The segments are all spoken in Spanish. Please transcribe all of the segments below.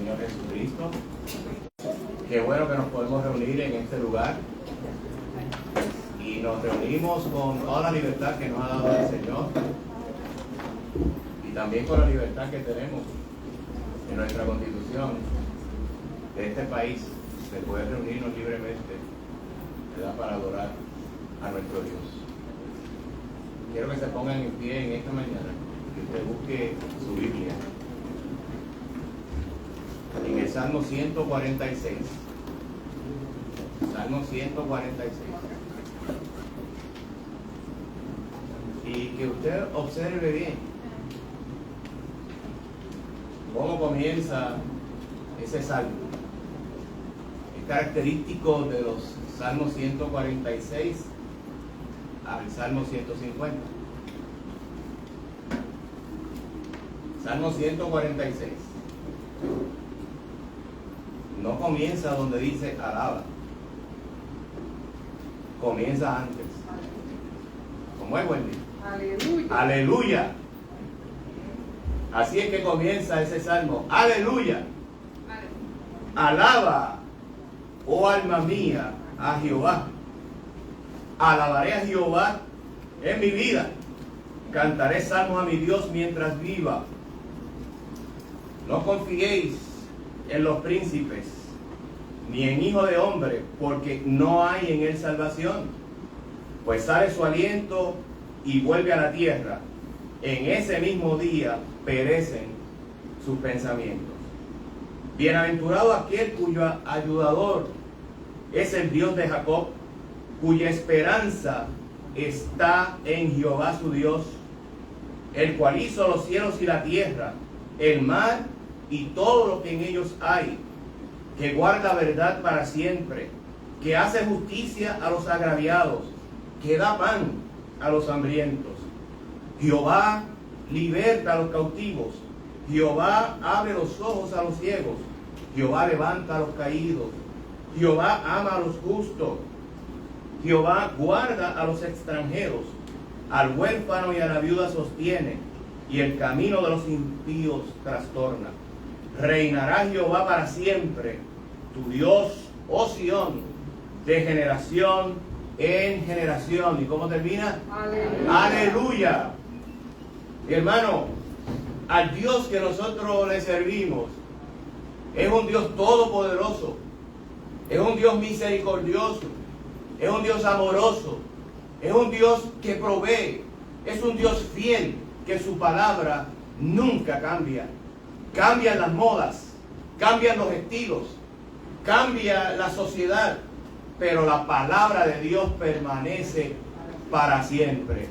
Señor Jesucristo. Qué bueno que nos podemos reunir en este lugar. Y nos reunimos con toda la libertad que nos ha dado el Señor. Y también con la libertad que tenemos en nuestra Constitución de este país de poder reunirnos libremente, ¿verdad?, para adorar a nuestro Dios. Quiero que se pongan en pie en esta mañana, que usted busque su Biblia en el Salmo 146. Salmo 146. Y que usted observe bien cómo comienza ese salmo. Es característico de los Salmos 146 al Salmo 150. Salmo 146. No comienza donde dice alaba. Comienza antes. ¿Cómo es, Wendy? Aleluya. Aleluya. Así es que comienza ese salmo. Aleluya. Alaba, oh alma mía, a Jehová. Alabaré a Jehová en mi vida. Cantaré salmos a mi Dios mientras viva. No confiéis en los príncipes, ni en hijo de hombre, porque no hay en él salvación. Pues sale su aliento y vuelve a la tierra. En ese mismo día perecen sus pensamientos. Bienaventurado aquel cuyo ayudador es el Dios de Jacob, cuya esperanza está en Jehová su Dios, el cual hizo los cielos y la tierra, el mar y todo lo que en ellos hay, que guarda verdad para siempre, que hace justicia a los agraviados, que da pan a los hambrientos. Jehová liberta a los cautivos. Jehová abre los ojos a los ciegos. Jehová levanta a los caídos. Jehová ama a los justos. Jehová guarda a los extranjeros. Al huérfano y a la viuda sostiene, y el camino de los impíos trastorna. Reinará Jehová para siempre, tu Dios, oh Sión, de generación en generación. ¿Y cómo termina? Aleluya. Aleluya. Hermano, al Dios que nosotros le servimos es un Dios todopoderoso, es un Dios misericordioso, es un Dios amoroso, es un Dios que provee, es un Dios fiel, que su palabra nunca cambia. Cambian las modas, cambian los estilos, cambia la sociedad, pero la palabra de Dios permanece para siempre.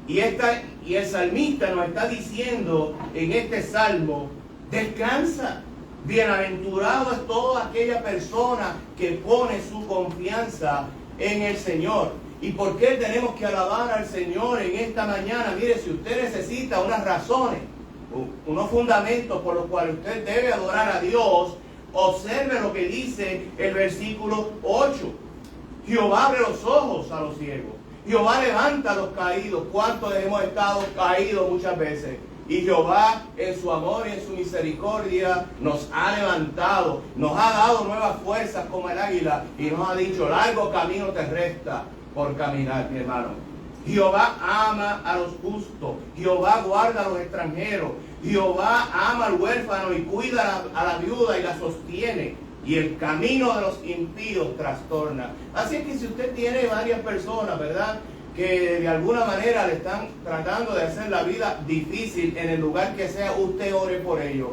Y el salmista nos está diciendo en este salmo: descansa, bienaventurado es toda aquella persona que pone su confianza en el Señor. ¿Y por qué tenemos que alabar al Señor en esta mañana? Mire, si usted necesita unas razones, unos fundamentos por los cuales usted debe adorar a Dios, observe lo que dice el versículo 8. Jehová abre los ojos a los ciegos. Jehová levanta a los caídos. ¿Cuántos hemos estado caídos muchas veces? Y Jehová en su amor y en su misericordia nos ha levantado, nos ha dado nuevas fuerzas como el águila y nos ha dicho: largo camino te resta por caminar, mi hermano. Jehová ama a los justos. Jehová guarda a los extranjeros. Jehová ama al huérfano y cuida a la viuda y la sostiene. Y el camino de los impíos trastorna. Así es que si usted tiene varias personas, ¿verdad?, que de alguna manera le están tratando de hacer la vida difícil, en el lugar que sea, usted ore por ellos.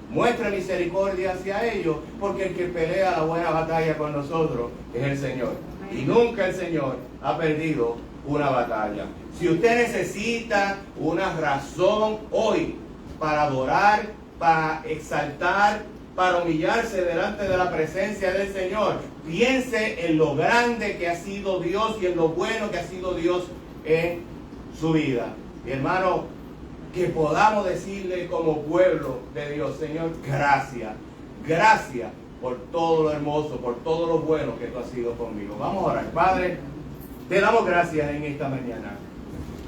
Muestre misericordia hacia ellos, porque el que pelea la buena batalla con nosotros es el Señor. Y nunca el Señor ha perdido una batalla. Si usted necesita una razón hoy para adorar, para exaltar, para humillarse delante de la presencia del Señor, piense en lo grande que ha sido Dios y en lo bueno que ha sido Dios en su vida. Mi hermano, que podamos decirle como pueblo de Dios: Señor, gracias, gracias por todo lo hermoso, por todo lo bueno que tú has sido conmigo. Vamos a orar. Padre, te damos gracias en esta mañana.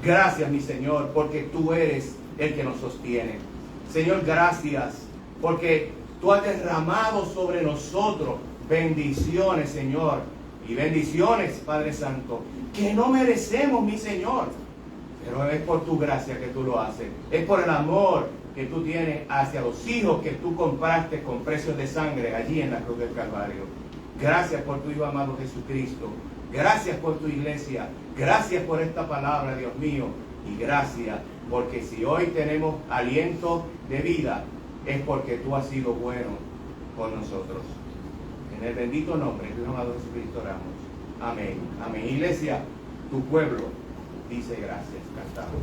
Gracias, mi Señor, porque tú eres el que nos sostiene. Señor, gracias, porque Tú has derramado sobre nosotros bendiciones, Señor. Y bendiciones, Padre Santo, que no merecemos, mi Señor. Pero es por tu gracia que tú lo haces. Es por el amor que tú tienes hacia los hijos que tú compraste con precios de sangre allí en la cruz del Calvario. Gracias por tu Hijo amado Jesucristo. Gracias por tu iglesia. Gracias por esta palabra, Dios mío. Y gracias porque si hoy tenemos aliento de vida, es porque tú has sido bueno con nosotros. En el bendito nombre de tu Hijo amado Jesucristo oramos. Amén. Amén. Iglesia, tu pueblo dice gracias. Cantamos.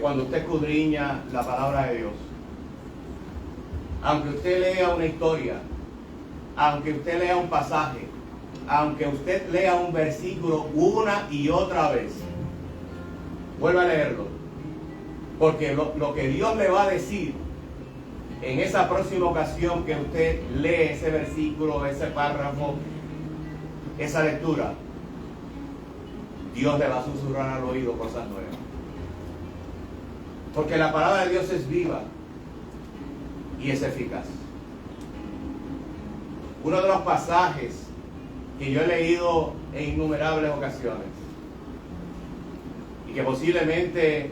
Cuando usted escudriña la palabra de Dios, aunque usted lea una historia, aunque usted lea un pasaje, aunque usted lea un versículo una y otra vez, vuelva a leerlo, porque lo que Dios le va a decir en esa próxima ocasión que usted lee ese versículo, ese párrafo, esa lectura, Dios le va a susurrar al oído cosas nuevas. Porque la palabra de Dios es viva y es eficaz. Uno de los pasajes que yo he leído en innumerables ocasiones y que posiblemente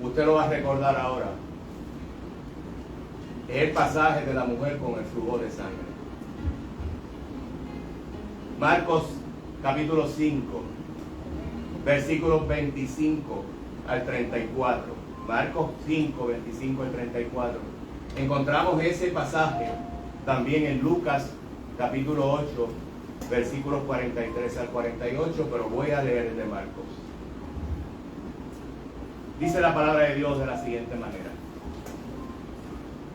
usted lo va a recordar ahora, es el pasaje de la mujer con el flujo de sangre. Marcos capítulo 5, versículos 25 al 34. Marcos 5, 25 al 34. Encontramos ese pasaje también en Lucas capítulo 8, versículos 43 al 48, pero voy a leer el de Marcos. Dice la palabra de Dios de la siguiente manera: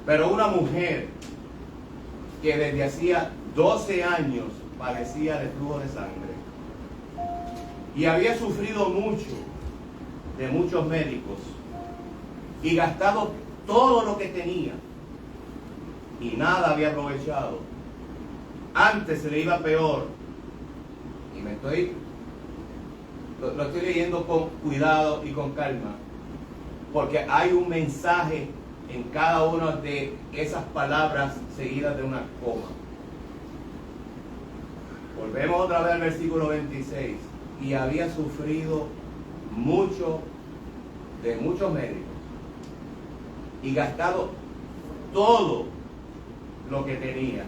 pero una mujer que desde hacía 12 años padecía de flujo de sangre y había sufrido mucho de muchos médicos y gastado todo lo que tenía y nada había aprovechado. Antes se le iba peor. Y lo estoy leyendo con cuidado y con calma, porque hay un mensaje en cada una de esas palabras seguidas de una coma. Volvemos otra vez al versículo 26. Y había sufrido mucho de muchos médicos y gastado todo lo que tenía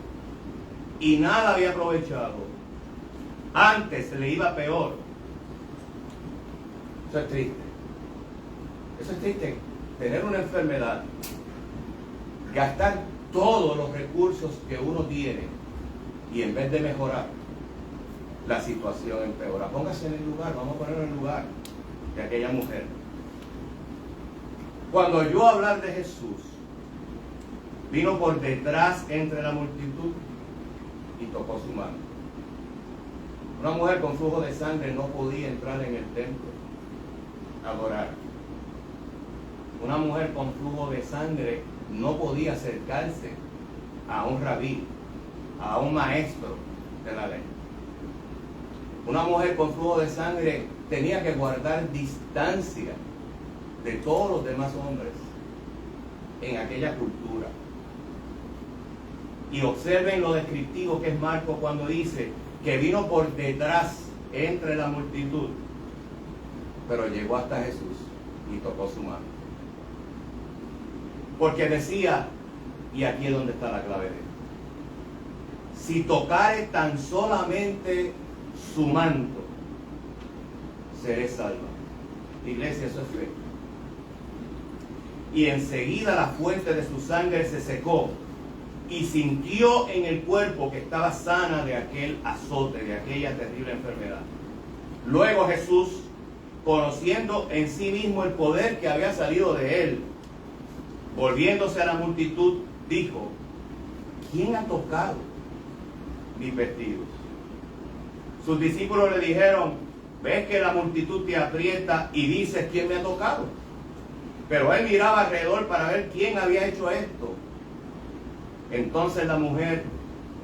y nada había aprovechado. Antes se le iba peor. Eso es triste. Eso es triste. Tener una enfermedad, gastar todos los recursos que uno tiene y en vez de mejorar, la situación empeora. Póngase en el lugar, vamos a ponerlo en el lugar de aquella mujer. Cuando oyó hablar de Jesús, vino por detrás entre la multitud y tocó su mano. Una mujer con flujo de sangre no podía entrar en el templo a adorar. Una mujer con flujo de sangre no podía acercarse a un rabí, a un maestro de la ley. Una mujer con flujo de sangre tenía que guardar distancia de todos los demás hombres en aquella cultura. Y observen lo descriptivo que es Marcos cuando dice que vino por detrás entre la multitud, pero llegó hasta Jesús y tocó su mano. Porque decía, y aquí es donde está la clave de esto: si tocare tan solamente su manto, seré salva. Iglesia, eso es fe. Y enseguida la fuente de su sangre se secó y sintió en el cuerpo que estaba sana de aquel azote, de aquella terrible enfermedad. Luego Jesús, conociendo en sí mismo el poder que había salido de él, volviéndose a la multitud, dijo: ¿quién ha tocado mis vestidos? Sus discípulos le dijeron: ves que la multitud te aprieta y dices, ¿quién me ha tocado? Pero él miraba alrededor para ver quién había hecho esto. Entonces la mujer,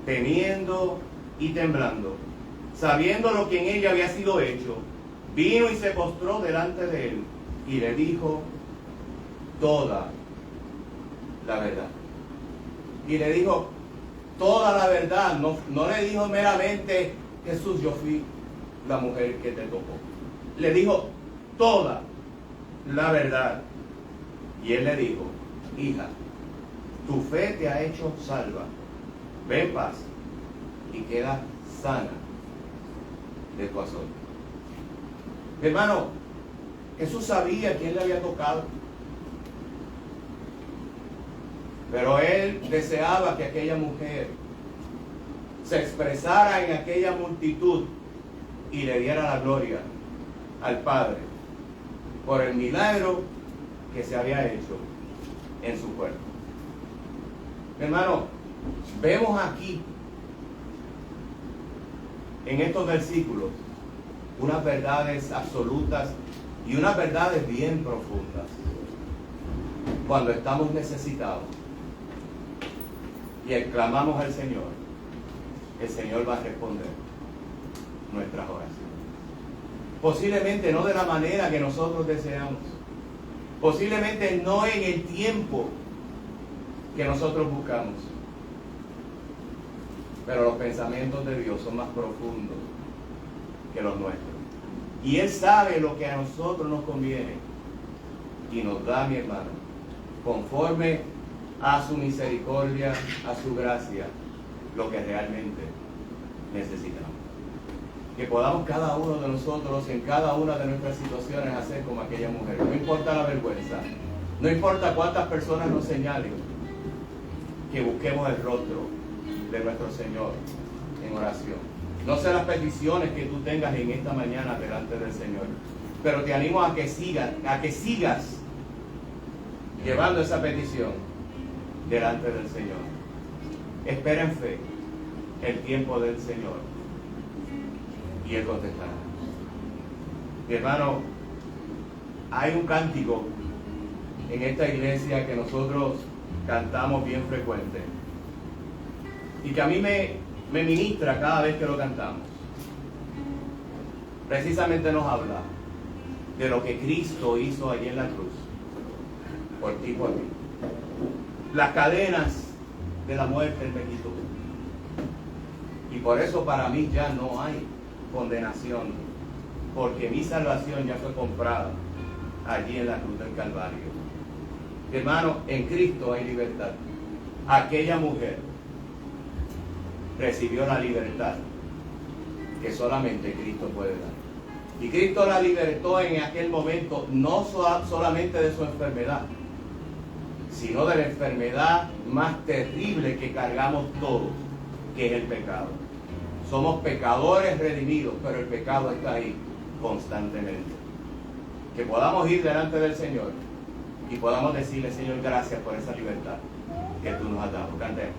temiendo y temblando, sabiendo lo que en ella había sido hecho, vino y se postró delante de él y le dijo toda la verdad. Y le dijo toda la verdad. No le dijo meramente: Jesús, yo fui la mujer que te tocó. Le dijo toda la verdad. Y él le dijo: hija, tu fe te ha hecho salva. Ve en paz y queda sana de tu azote. Hermano, Jesús sabía quién le había tocado, pero él deseaba que aquella mujer se expresara en aquella multitud y le diera la gloria al Padre por el milagro que se había hecho en su cuerpo. Hermano, vemos aquí en estos versículos unas verdades absolutas y unas verdades bien profundas. Cuando estamos necesitados y clamamos al Señor, el Señor va a responder nuestras oraciones. Posiblemente no de la manera que nosotros deseamos, posiblemente no en el tiempo que nosotros buscamos, pero los pensamientos de Dios son más profundos que los nuestros. Y Él sabe lo que a nosotros nos conviene y nos da, mi hermano, conforme a su misericordia, a su gracia, lo que realmente necesitamos. Que podamos cada uno de nosotros en cada una de nuestras situaciones hacer como aquella mujer. No importa la vergüenza, no importa cuántas personas nos señalen, que busquemos el rostro de nuestro Señor en oración. No sé las peticiones que tú tengas en esta mañana delante del Señor, pero te animo a que sigas llevando esa petición delante del Señor. Espera en fe el tiempo del Señor. Y Él contestará. Mi hermano, hay un cántico en esta iglesia que nosotros cantamos bien frecuente y que a mí me ministra cada vez que lo cantamos. Precisamente nos habla de lo que Cristo hizo allí en la cruz, por ti y por mí. Las cadenas de la muerte Él me quitó. Y por eso para mí ya no hay condenación, porque mi salvación ya fue comprada allí en la cruz del Calvario. Hermano, en Cristo hay libertad. Aquella mujer recibió la libertad que solamente Cristo puede dar. Y Cristo la libertó en aquel momento, no solamente de su enfermedad, sino de la enfermedad más terrible que cargamos todos, que es el pecado. Somos pecadores redimidos, pero el pecado está ahí constantemente. Que podamos ir delante del Señor y podamos decirle: Señor, gracias por esa libertad que tú nos has dado. Cantemos.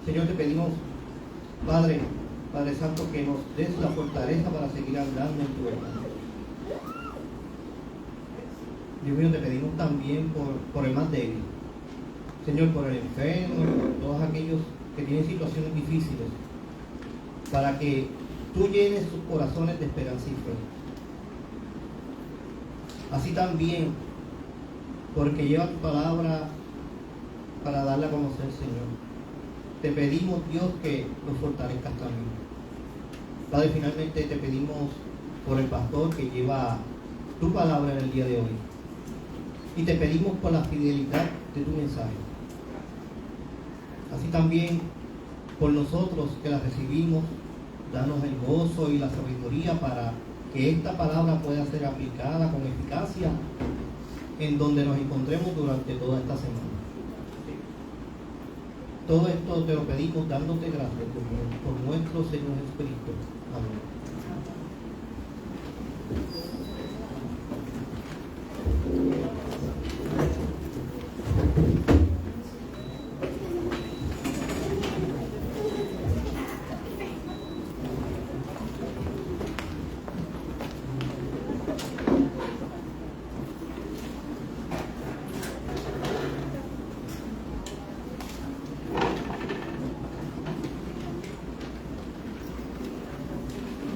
Señor, te pedimos, Padre Santo, que nos des la fortaleza para seguir andando en tu verdad. Dios mío, te pedimos también por el más débil. Señor, por el enfermo, por todos aquellos que tienen situaciones difíciles, para que tú llenes sus corazones de esperanza y fe. Así también, porque lleva tu palabra para darla a conocer, Señor. Te pedimos, Dios, que nos fortalezcas también. Padre, finalmente te pedimos por el pastor que lleva tu palabra en el día de hoy. Y te pedimos por la fidelidad de tu mensaje. Así también por nosotros que la recibimos, danos el gozo y la sabiduría para que esta palabra pueda ser aplicada con eficacia en donde nos encontremos durante toda esta semana. Todo esto te lo pedimos dándote gracias por nuestro Señor Jesucristo. Amén.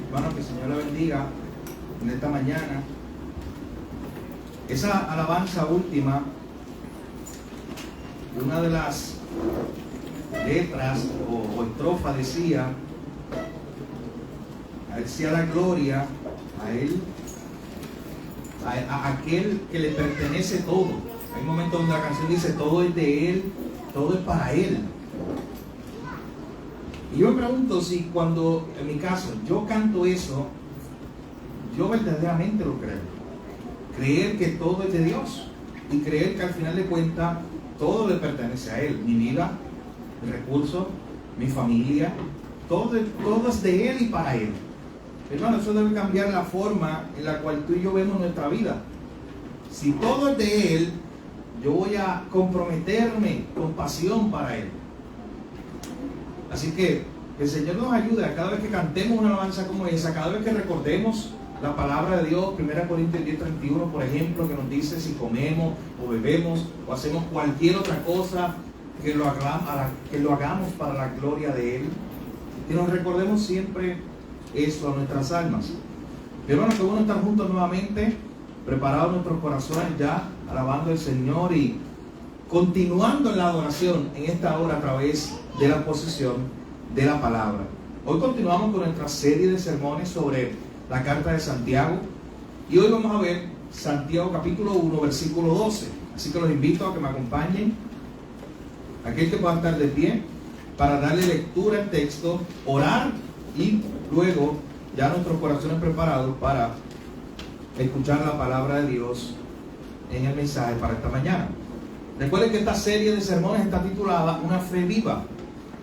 Hermano, que el Señor le bendiga en esta mañana. Esa alabanza última, una de las letras o estrofas decía: a Él sea la gloria, a Él, a aquel que le pertenece todo. Hay un momento donde la canción dice: todo es de Él, todo es para Él. Y yo me pregunto si cuando, en mi caso, yo canto eso, yo verdaderamente lo creo. Creer que todo es de Dios y creer que al final de cuentas todo le pertenece a Él. Mi vida, mi recurso, mi familia, todo es de Él y para Él. Hermano, eso debe cambiar la forma en la cual tú y yo vemos nuestra vida. Si todo es de Él, yo voy a comprometerme con pasión para Él. Así que el Señor nos ayude a cada vez que cantemos una alabanza como esa, cada vez que recordemos la palabra de Dios, 1 Corintios 10:31, por ejemplo, que nos dice: si comemos o bebemos o hacemos cualquier otra cosa, que lo hagamos para la gloria de Él. Que nos recordemos siempre eso a nuestras almas. Pero bueno, que bueno estar juntos nuevamente, preparados nuestros corazones ya, alabando al Señor y continuando en la adoración en esta hora a través de la exposición de la palabra. Hoy continuamos con nuestra serie de sermones sobre la carta de Santiago y hoy vamos a ver Santiago capítulo 1 versículo 12. Así que los invito a que me acompañen, aquel que pueda estar de pie, para darle lectura al texto, orar y luego ya nuestros corazones preparados para escuchar la palabra de Dios en el mensaje para esta mañana. Recuerden que esta serie de sermones está titulada Una fe viva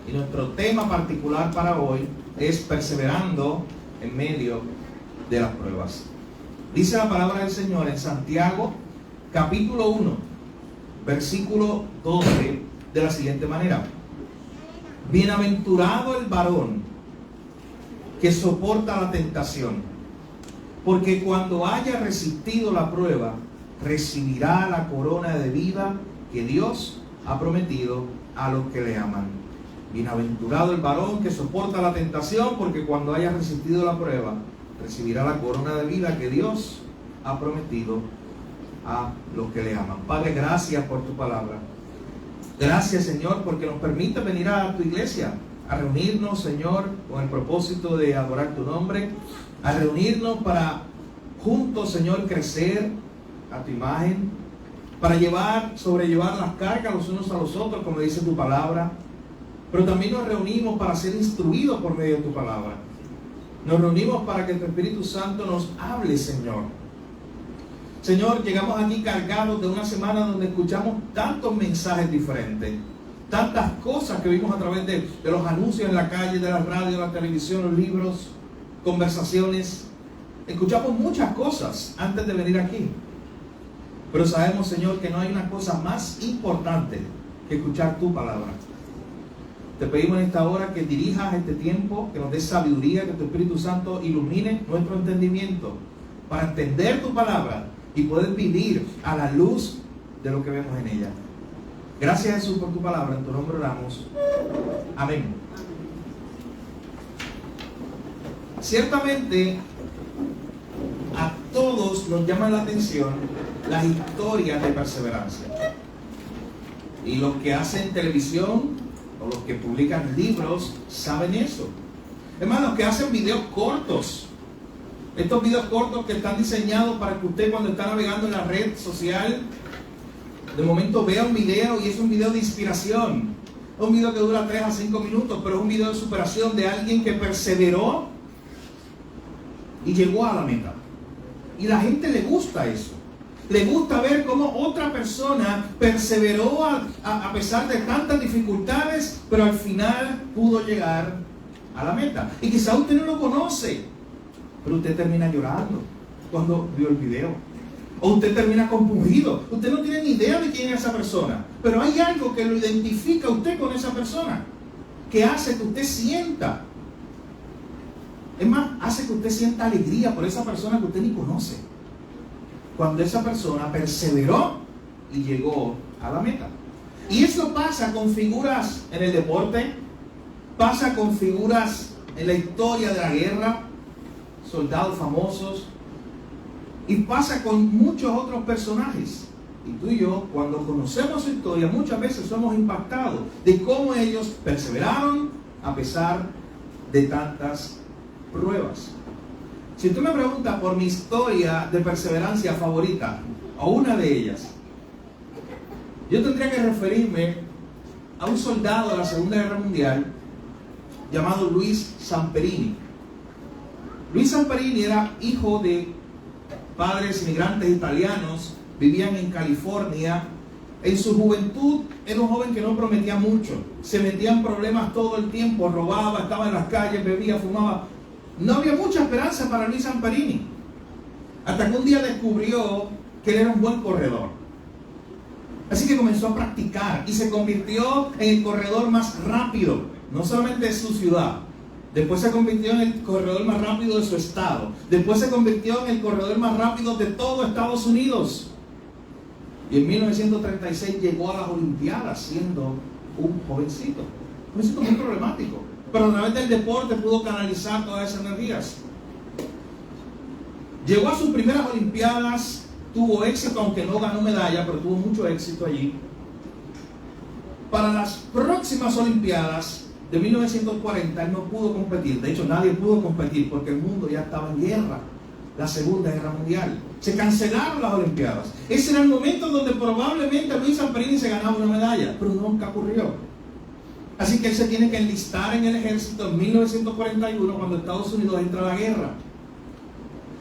y nuestro tema particular para hoy es perseverando en medio de las pruebas. Dice la palabra del Señor en Santiago capítulo 1 versículo 12 de la siguiente manera: bienaventurado el varón que soporta la tentación, porque cuando haya resistido la prueba recibirá la corona de vida que Dios ha prometido a los que le aman. Bienaventurado el varón que soporta la tentación, porque cuando haya resistido la prueba recibirá la corona de vida que Dios ha prometido a los que le aman. Padre, gracias por tu palabra. Gracias, Señor, porque nos permite venir a tu iglesia, a reunirnos, Señor, con el propósito de adorar tu nombre, a reunirnos para juntos, Señor, crecer a tu imagen, para sobrellevar las cargas los unos a los otros, como dice tu palabra. Pero también nos reunimos para ser instruidos por medio de tu palabra. Nos reunimos para que tu Espíritu Santo nos hable, Señor. Señor, llegamos aquí cargados de una semana donde escuchamos tantos mensajes diferentes, tantas cosas que vimos a través de los anuncios en la calle, de la radio, la televisión, los libros, conversaciones. Escuchamos muchas cosas antes de venir aquí. Pero sabemos, Señor, que no hay una cosa más importante que escuchar tu palabra. Te pedimos en esta hora que dirijas este tiempo, que nos des sabiduría, que tu Espíritu Santo ilumine nuestro entendimiento para entender tu palabra y poder vivir a la luz de lo que vemos en ella. Gracias, Jesús, por tu palabra. En tu nombre oramos. Amén. Ciertamente, a todos nos llama la atención las historias de perseverancia. Y los que hacen televisión o los que publican libros saben eso. Es más, los que hacen videos cortos. Estos videos cortos que están diseñados para que usted, cuando está navegando en la red social, de momento vea un video y es un video de inspiración. Es un video que dura 3 a 5 minutos, pero es un video de superación de alguien que perseveró y llegó a la meta. Y a la gente le gusta eso. Le gusta ver cómo otra persona perseveró a pesar de tantas dificultades, pero al final pudo llegar a la meta. Y quizá usted no lo conoce, pero usted termina llorando cuando vio el video. O usted termina compungido. Usted no tiene ni idea de quién es esa persona, pero hay algo que lo identifica a usted con esa persona, que hace que usted sienta. Es más, hace que usted sienta alegría por esa persona que usted ni conoce, cuando esa persona perseveró y llegó a la meta. Y eso pasa con figuras en el deporte, pasa con figuras en la historia de la guerra, soldados famosos, y pasa con muchos otros personajes. Y tú y yo, cuando conocemos su historia, muchas veces somos impactados de cómo ellos perseveraron a pesar de tantas pruebas. Si tú me preguntas por mi historia de perseverancia favorita, o una de ellas, yo tendría que referirme a un soldado de la Segunda Guerra Mundial llamado Luis Samperini. Luis Samperini era hijo de padres inmigrantes italianos, vivían en California. En su juventud era un joven que no prometía mucho, se metía en problemas todo el tiempo, robaba, estaba en las calles, bebía, fumaba. No había mucha esperanza para Luis Samperini, hasta que un día descubrió que él era un buen corredor. Así que comenzó a practicar y se convirtió en el corredor más rápido, no solamente de su ciudad. Después se convirtió en el corredor más rápido de su estado. Después se convirtió en el corredor más rápido de todo Estados Unidos. Y en 1936 llegó a las Olimpiadas siendo un jovencito muy problemático. Pero a través del deporte pudo canalizar todas esas energías. Llegó a sus primeras Olimpiadas, tuvo éxito, aunque no ganó medalla, pero tuvo mucho éxito allí. Para las próximas Olimpiadas de 1940 él no pudo competir. De hecho, nadie pudo competir porque el mundo ya estaba en guerra, la Segunda Guerra Mundial. Se cancelaron las Olimpiadas. Ese era el momento donde probablemente Luis Samperini se ganaba una medalla, pero nunca ocurrió. Así que él se tiene que enlistar en el ejército en 1941, cuando Estados Unidos entra a la guerra.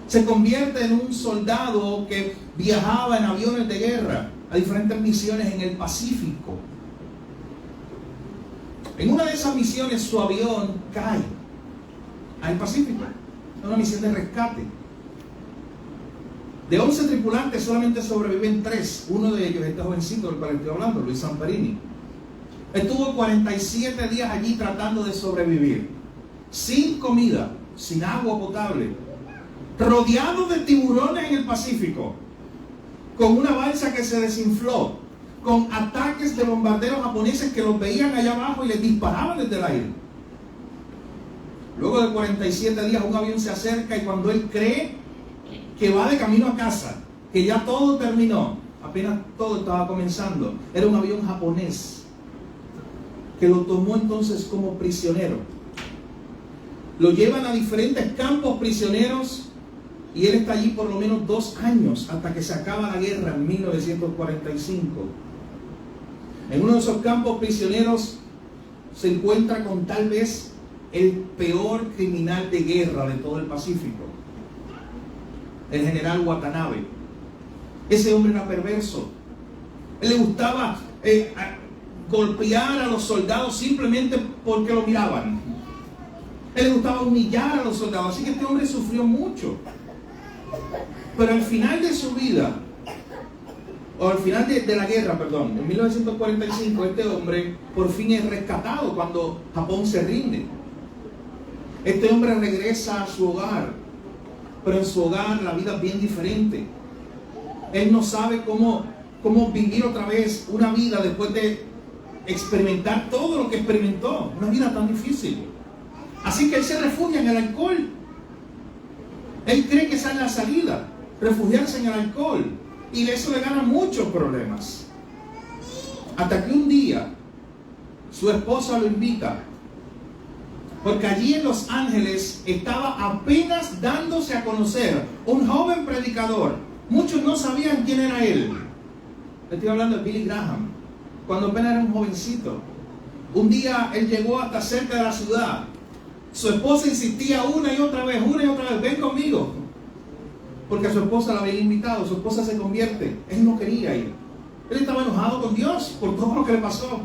Se convierte en un soldado que viajaba en aviones de guerra a diferentes misiones en el Pacífico. En una de esas misiones su avión cae al Pacífico. Es una misión de rescate. De 11 tripulantes solamente sobreviven 3. Uno de ellos, este jovencito del cual estoy hablando, Luis Samperini. Estuvo 47 días allí tratando de sobrevivir, sin comida, sin agua potable, rodeado de tiburones en el Pacífico, con una balsa que se desinfló, con ataques de bombarderos japoneses que los veían allá abajo y les disparaban desde el aire. Luego de 47 días un avión se acerca y cuando él cree que va de camino a casa, que ya todo terminó, apenas todo estaba comenzando, era un avión japonés que lo tomó entonces como prisionero. Lo llevan a diferentes campos prisioneros y él está allí por lo menos 2 años hasta que se acaba la guerra en 1945. En uno de esos campos prisioneros se encuentra con tal vez el peor criminal de guerra de todo el Pacífico, el general Watanabe. Ese hombre era perverso. Él le gustaba golpear a los soldados simplemente porque lo miraban. Él le gustaba humillar a los soldados. Así que este hombre sufrió mucho. Pero al final de su vida o al final de la guerra, perdón, en 1945, este hombre por fin es rescatado cuando Japón se rinde. Este hombre regresa a su hogar, pero en su hogar la vida es bien diferente. Él no sabe cómo vivir otra vez una vida después de experimentar todo lo que experimentó, una vida tan difícil. Así que él se refugia en el alcohol. Él cree que esa es la salida, refugiarse en el alcohol, y de eso le gana muchos problemas. Hasta que un día su esposa lo invita, porque allí en Los Ángeles estaba apenas dándose a conocer un joven predicador. Muchos no sabían quién era él. Estoy hablando de Billy Graham, cuando apenas era un jovencito. Un día él llegó hasta cerca de la ciudad. Su esposa insistía una y otra vez, ven conmigo. Porque a su esposa la había invitado, su esposa se convierte. Él no quería ir. Él estaba enojado con Dios por todo lo que le pasó.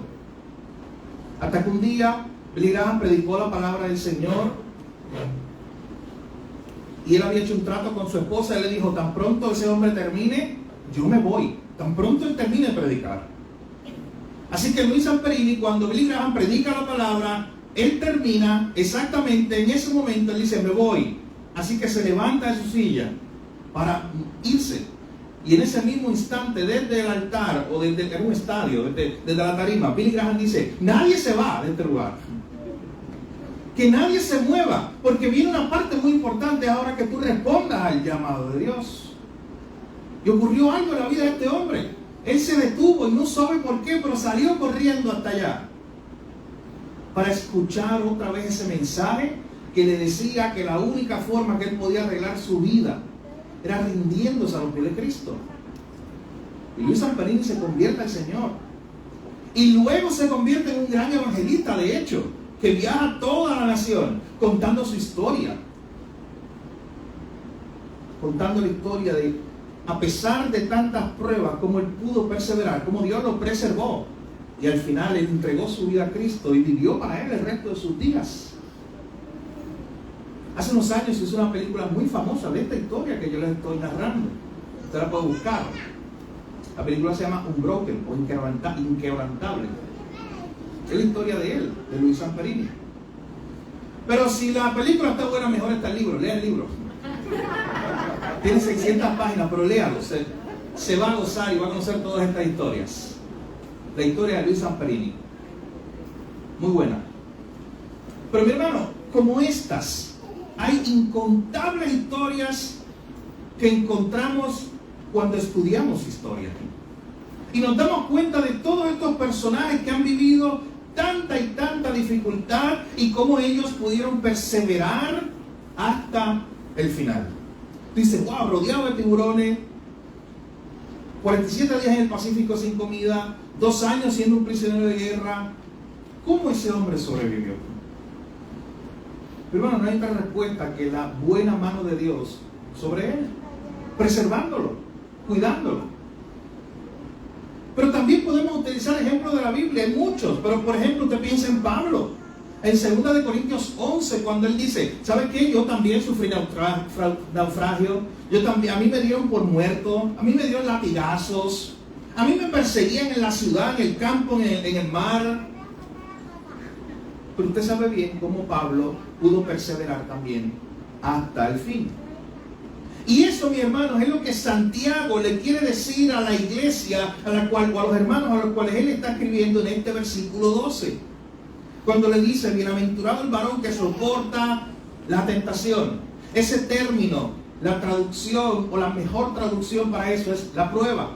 Hasta que un día Billy Graham predicó la palabra del Señor. Y él había hecho un trato con su esposa. Él le dijo, tan pronto ese hombre termine, yo me voy. Tan pronto él termine de predicar. Así que Luis Zamperini, cuando Billy Graham predica la palabra, él termina exactamente en ese momento. Él dice, me voy. Así que se levanta de su silla para irse. Y en ese mismo instante, desde el altar o desde un estadio, desde la tarima, Billy Graham dice, nadie se va de este lugar. Que nadie se mueva, porque viene una parte muy importante ahora que tú respondas al llamado de Dios. Y ocurrió algo en la vida de este hombre. Él se detuvo y no sabe por qué, pero salió corriendo hasta allá para escuchar otra vez ese mensaje que le decía que la única forma que él podía arreglar su vida era rindiéndose a los pies de Cristo. Y Luis Zamperini se convierte al Señor. Y luego se convierte en un gran evangelista, de hecho, que viaja a toda la nación contando su historia. Contando la historia de, a pesar de tantas pruebas, cómo él pudo perseverar, cómo Dios lo preservó. Y al final él entregó su vida a Cristo y vivió para él el resto de sus días. Hace unos años se hizo una película muy famosa de esta historia que yo les estoy narrando. Usted la puede buscar. La película se llama Unbroken o Inquebrantable. Es la historia de él, de Luis Zamperini. Pero si la película está buena, mejor está el libro. Lea el libro. Tiene 600 páginas, pero léalo. Se va a gozar y va a conocer todas estas historias. La historia de Luis Zamperini. Muy buena. Pero mi hermano, como estas, hay incontables historias que encontramos cuando estudiamos historia. Y nos damos cuenta de todos estos personajes que han vivido tanta y tanta dificultad y cómo ellos pudieron perseverar hasta el final. Dice, wow, rodeado de tiburones, 47 días en el Pacífico sin comida, 2 años siendo un prisionero de guerra. ¿Cómo ese hombre sobrevivió? Pero bueno, no hay otra respuesta que la buena mano de Dios sobre él, preservándolo, cuidándolo. Pero también podemos utilizar ejemplos de la Biblia, hay muchos, pero por ejemplo usted piensa en Pablo, en 2 Corintios 11, cuando él dice, ¿sabe qué? Yo también sufrí naufragio, a mí me dieron por muerto, a mí me dieron latigazos, a mí me perseguían en la ciudad, en el campo, en el mar. Pero usted sabe bien cómo Pablo pudo perseverar también hasta el fin. Y eso, mi hermanos, es lo que Santiago le quiere decir a la iglesia a la cual, o a los hermanos a los cuales él está escribiendo en este versículo 12. Cuando le dice, bienaventurado el varón que soporta la tentación. Ese término, la traducción o la mejor traducción para eso es la prueba.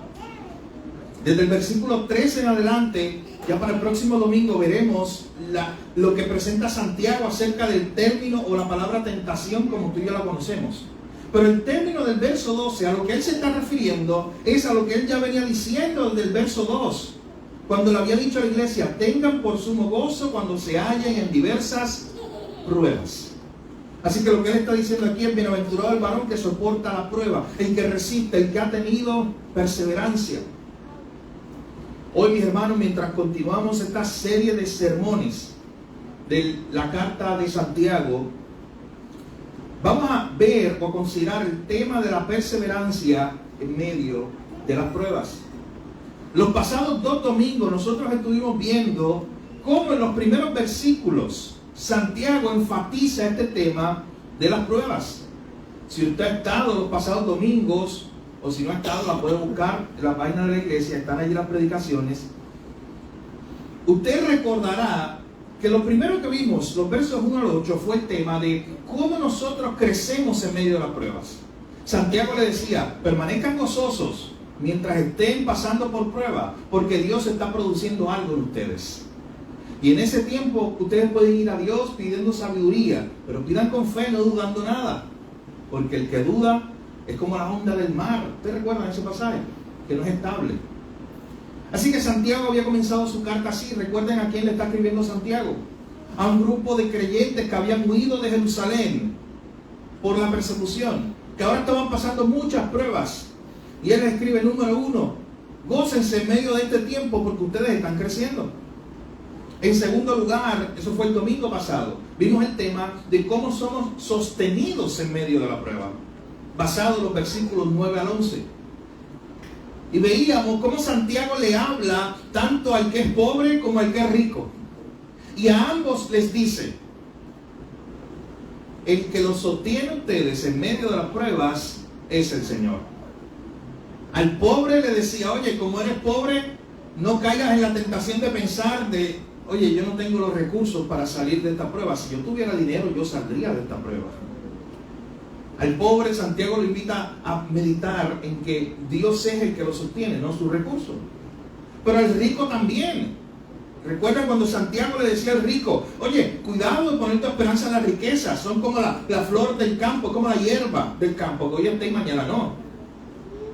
Desde el versículo 13 en adelante, ya para el próximo domingo veremos lo que presenta Santiago acerca del término o la palabra tentación como tú y yo la conocemos. Pero el término del verso 12, a lo que él se está refiriendo, es a lo que él ya venía diciendo desde el verso 2. Cuando le había dicho a la iglesia, tengan por sumo gozo cuando se hallen en diversas pruebas. Así que lo que él está diciendo aquí es, bienaventurado el varón que soporta la prueba, el que resiste, el que ha tenido perseverancia. Hoy, mis hermanos, mientras continuamos esta serie de sermones de la carta de Santiago, vamos a ver o considerar el tema de la perseverancia en medio de las pruebas. Los pasados 2 domingos nosotros estuvimos viendo cómo en los primeros versículos Santiago enfatiza este tema de las pruebas. Si usted ha estado los pasados domingos, o si no ha estado, la puede buscar en la página de la iglesia, están allí las predicaciones. Usted recordará que lo primero que vimos, los versos 1 al 8, fue el tema de cómo nosotros crecemos en medio de las pruebas. Santiago le decía, permanezcan gozosos mientras estén pasando por prueba, porque Dios está produciendo algo en ustedes. Y en ese tiempo ustedes pueden ir a Dios pidiendo sabiduría, pero pidan con fe, no dudando nada, porque el que duda es como la onda del mar. ¿Ustedes recuerdan ese pasaje? Que no es estable. Así que Santiago había comenzado su carta así. Recuerden a quién le está escribiendo Santiago. A un grupo de creyentes que habían huido de Jerusalén por la persecución, que ahora estaban pasando muchas pruebas. Y él escribe, número 1, gócense en medio de este tiempo porque ustedes están creciendo. En segundo lugar, eso fue el domingo pasado, vimos el tema de cómo somos sostenidos en medio de la prueba, basado en los versículos 9 al 11. Y veíamos cómo Santiago le habla tanto al que es pobre como al que es rico. Y a ambos les dice, el que los sostiene a ustedes en medio de las pruebas es el Señor. Al pobre le decía, oye, como eres pobre, no caigas en la tentación de pensar de, oye, yo no tengo los recursos para salir de esta prueba. Si yo tuviera dinero, yo saldría de esta prueba. Al pobre Santiago lo invita a meditar en que Dios es el que lo sostiene, no sus recursos. Pero al rico también. Recuerdan cuando Santiago le decía al rico, oye, cuidado de poner tu esperanza en la riqueza. Son como la flor del campo, como la hierba del campo, que hoy está y mañana no.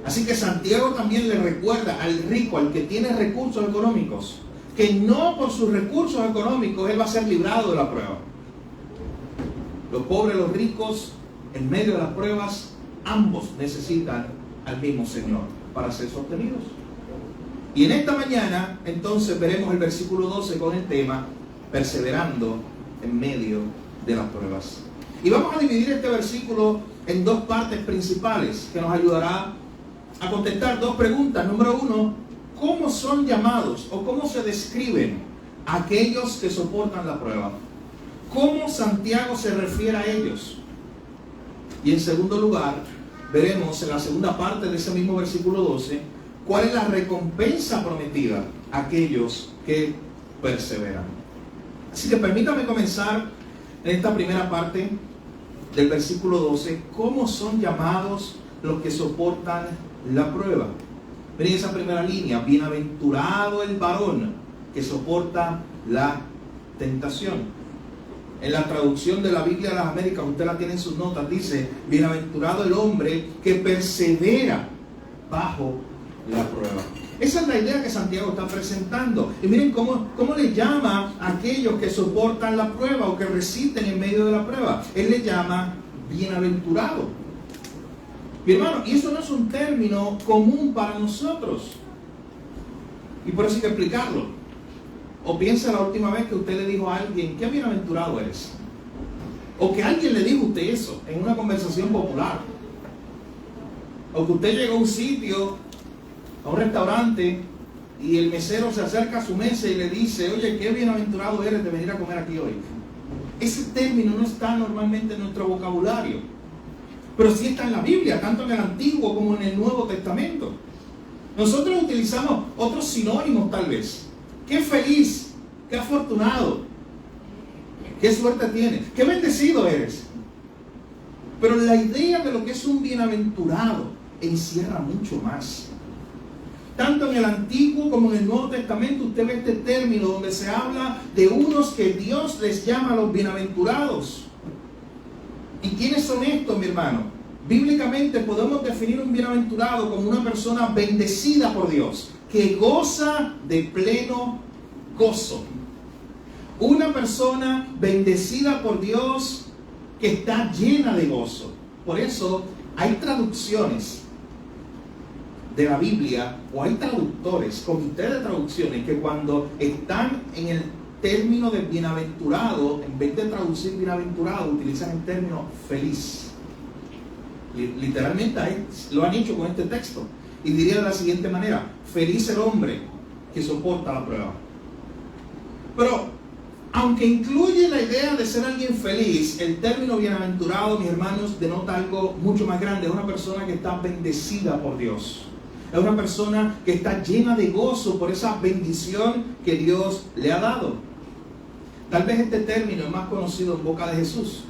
Así que Santiago también le recuerda al rico, al que tiene recursos económicos, que no por sus recursos económicos él va a ser librado de la prueba. Los pobres, los ricos, en medio de las pruebas, ambos necesitan al mismo Señor para ser sostenidos. Y en esta mañana, entonces, veremos el versículo 12 con el tema perseverando en medio de las pruebas. Y vamos a dividir este versículo en 2 partes principales que nos ayudará a contestar 2 preguntas. Número 1, ¿cómo son llamados o cómo se describen aquellos que soportan la prueba? ¿Cómo Santiago se refiere a ellos? Y en segundo lugar, veremos en la segunda parte de ese mismo versículo 12, cuál es la recompensa prometida a aquellos que perseveran. Así que permítame comenzar en esta primera parte del versículo 12, ¿cómo son llamados los que soportan la prueba? Miren esa primera línea, bienaventurado el varón que soporta la tentación. En la traducción de la Biblia de las Américas, usted la tiene en sus notas, dice, bienaventurado el hombre que persevera bajo la prueba. Esa es la idea que Santiago está presentando. Y miren cómo le llama a aquellos que soportan la prueba o que resisten en medio de la prueba. Él le llama bienaventurado. Mi hermano, y eso no es un término común para nosotros. Y por eso hay que explicarlo. O piensa la última vez que usted le dijo a alguien, qué bienaventurado eres. O que alguien le dijo a usted eso en una conversación popular. O que usted llegó a un sitio, a un restaurante, y el mesero se acerca a su mesa y le dice, oye, qué bienaventurado eres de venir a comer aquí hoy. Ese término no está normalmente en nuestro vocabulario, pero sí está en la Biblia, tanto en el Antiguo como en el Nuevo Testamento. Nosotros utilizamos otros sinónimos tal vez. Qué feliz, qué afortunado, qué suerte tienes, qué bendecido eres. Pero la idea de lo que es un bienaventurado encierra mucho más. Tanto en el Antiguo como en el Nuevo Testamento usted ve este término donde se habla de unos que Dios les llama los bienaventurados. ¿Y quiénes son estos, mi hermano? Bíblicamente podemos definir un bienaventurado como una persona bendecida por Dios, que goza de pleno gozo. Una persona bendecida por Dios que está llena de gozo. Por eso hay traducciones de la Biblia, o hay traductores, comités de traducciones, que cuando están en el término de bienaventurado, en vez de traducir bienaventurado, utilizan el término feliz. Literalmente lo han hecho con este texto. Y diría de la siguiente manera: feliz el hombre que soporta la prueba. Pero, aunque incluye la idea de ser alguien feliz, el término bienaventurado, mis hermanos, denota algo mucho más grande. Es una persona que está bendecida por Dios. Es una persona que está llena de gozo por esa bendición que Dios le ha dado. Tal vez este término es más conocido en boca de Jesús,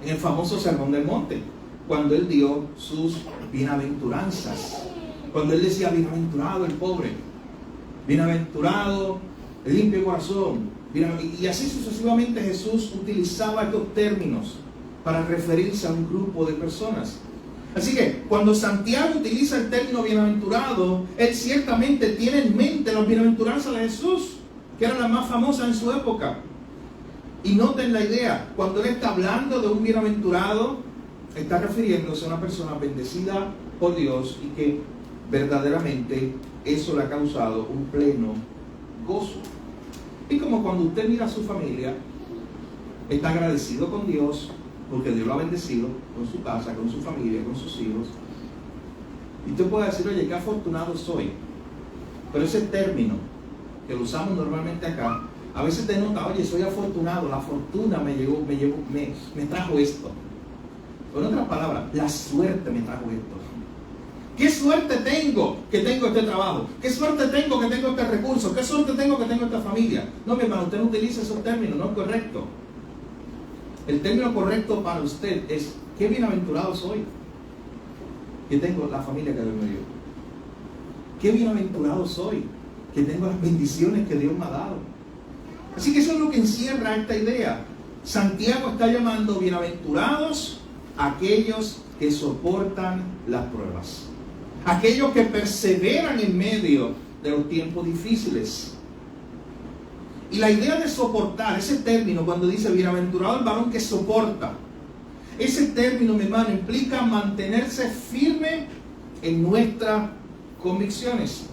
en el famoso Sermón del Monte, cuando Él dio sus bienaventuranzas. Cuando Él decía: bienaventurado el pobre, bienaventurado el limpio corazón. Y así sucesivamente Jesús utilizaba estos términos para referirse a un grupo de personas. Así que cuando Santiago utiliza el término bienaventurado, él ciertamente tiene en mente las bienaventuranzas de Jesús, que eran las más famosas en su época. Y noten la idea: cuando él está hablando de un bienaventurado, está refiriéndose a una persona bendecida por Dios y que verdaderamente eso le ha causado un pleno gozo. Y como cuando usted mira a su familia, está agradecido con Dios porque Dios lo ha bendecido con su casa, con su familia, con sus hijos. Y usted puede decir: oye, qué afortunado soy. Pero ese término que lo usamos normalmente acá, a veces denota: oye, soy afortunado, la fortuna me trajo esto. Con otras palabras, la suerte me trajo esto. ¿Qué suerte tengo que tengo este trabajo? ¿Qué suerte tengo que tengo este recurso? ¿Qué suerte tengo que tengo esta familia? No, mi hermano, usted no utiliza esos términos, no es correcto. El término correcto para usted es: qué bienaventurado soy que tengo la familia que Dios me dio. Qué bienaventurado soy que tengo las bendiciones que Dios me ha dado. Así que eso es lo que encierra esta idea. Santiago está llamando bienaventurados a aquellos que soportan las pruebas, aquellos que perseveran en medio de los tiempos difíciles. Y la idea de soportar, ese término, cuando dice bienaventurado el varón que soporta, ese término, mi hermano, implica mantenerse firme en nuestras convicciones.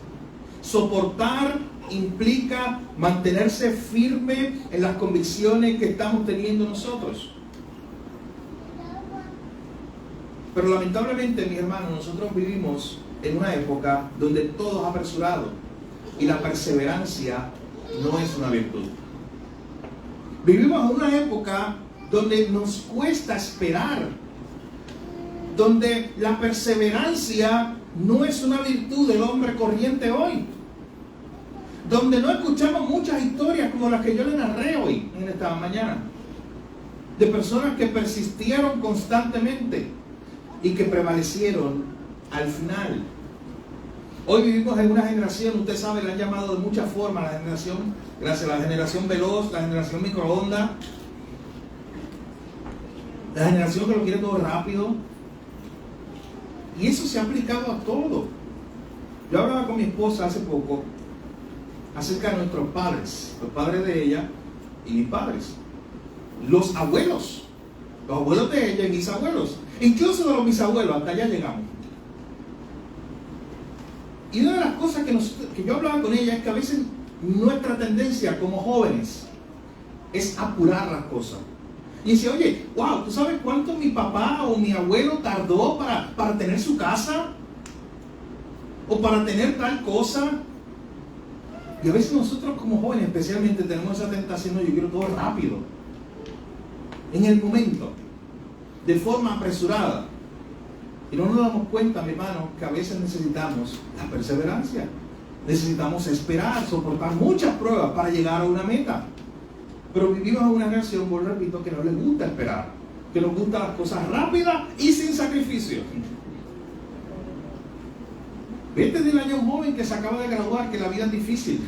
Soportar implica mantenerse firme en las convicciones que estamos teniendo nosotros. Pero lamentablemente, mis hermanos, nosotros vivimos en una época donde todo es apresurado y la perseverancia no es una virtud. Vivimos en una época donde nos cuesta esperar, donde la perseverancia no es una virtud del hombre corriente hoy, donde no escuchamos muchas historias como las que yo le narré hoy en esta mañana, de personas que persistieron constantemente y que prevalecieron al final. Hoy vivimos en una generación, usted sabe, la han llamado de muchas formas, la generación veloz, la generación microondas, la generación que lo quiere todo rápido. Y eso se ha aplicado a todo. Yo hablaba con mi esposa hace poco acerca de nuestros padres, los padres de ella y mis padres, los abuelos de ella y mis abuelos, incluso de los bisabuelos, hasta allá llegamos. Y una de las cosas que yo hablaba con ella es que a veces nuestra tendencia como jóvenes es apurar las cosas. Y decía: oye, wow, ¿tú sabes cuánto mi papá o mi abuelo tardó para tener su casa? O para tener tal cosa. Y a veces nosotros como jóvenes especialmente tenemos esa tentación: no, yo quiero todo rápido, en el momento, de forma apresurada. Y no nos damos cuenta, mi hermano, que a veces necesitamos la perseverancia. Necesitamos esperar, soportar muchas pruebas para llegar a una meta. Pero vivimos en una generación, vuelvo repito, que no les gusta esperar, que nos gustan las cosas rápidas y sin sacrificio. Vete del año un joven que se acaba de graduar, que la vida es difícil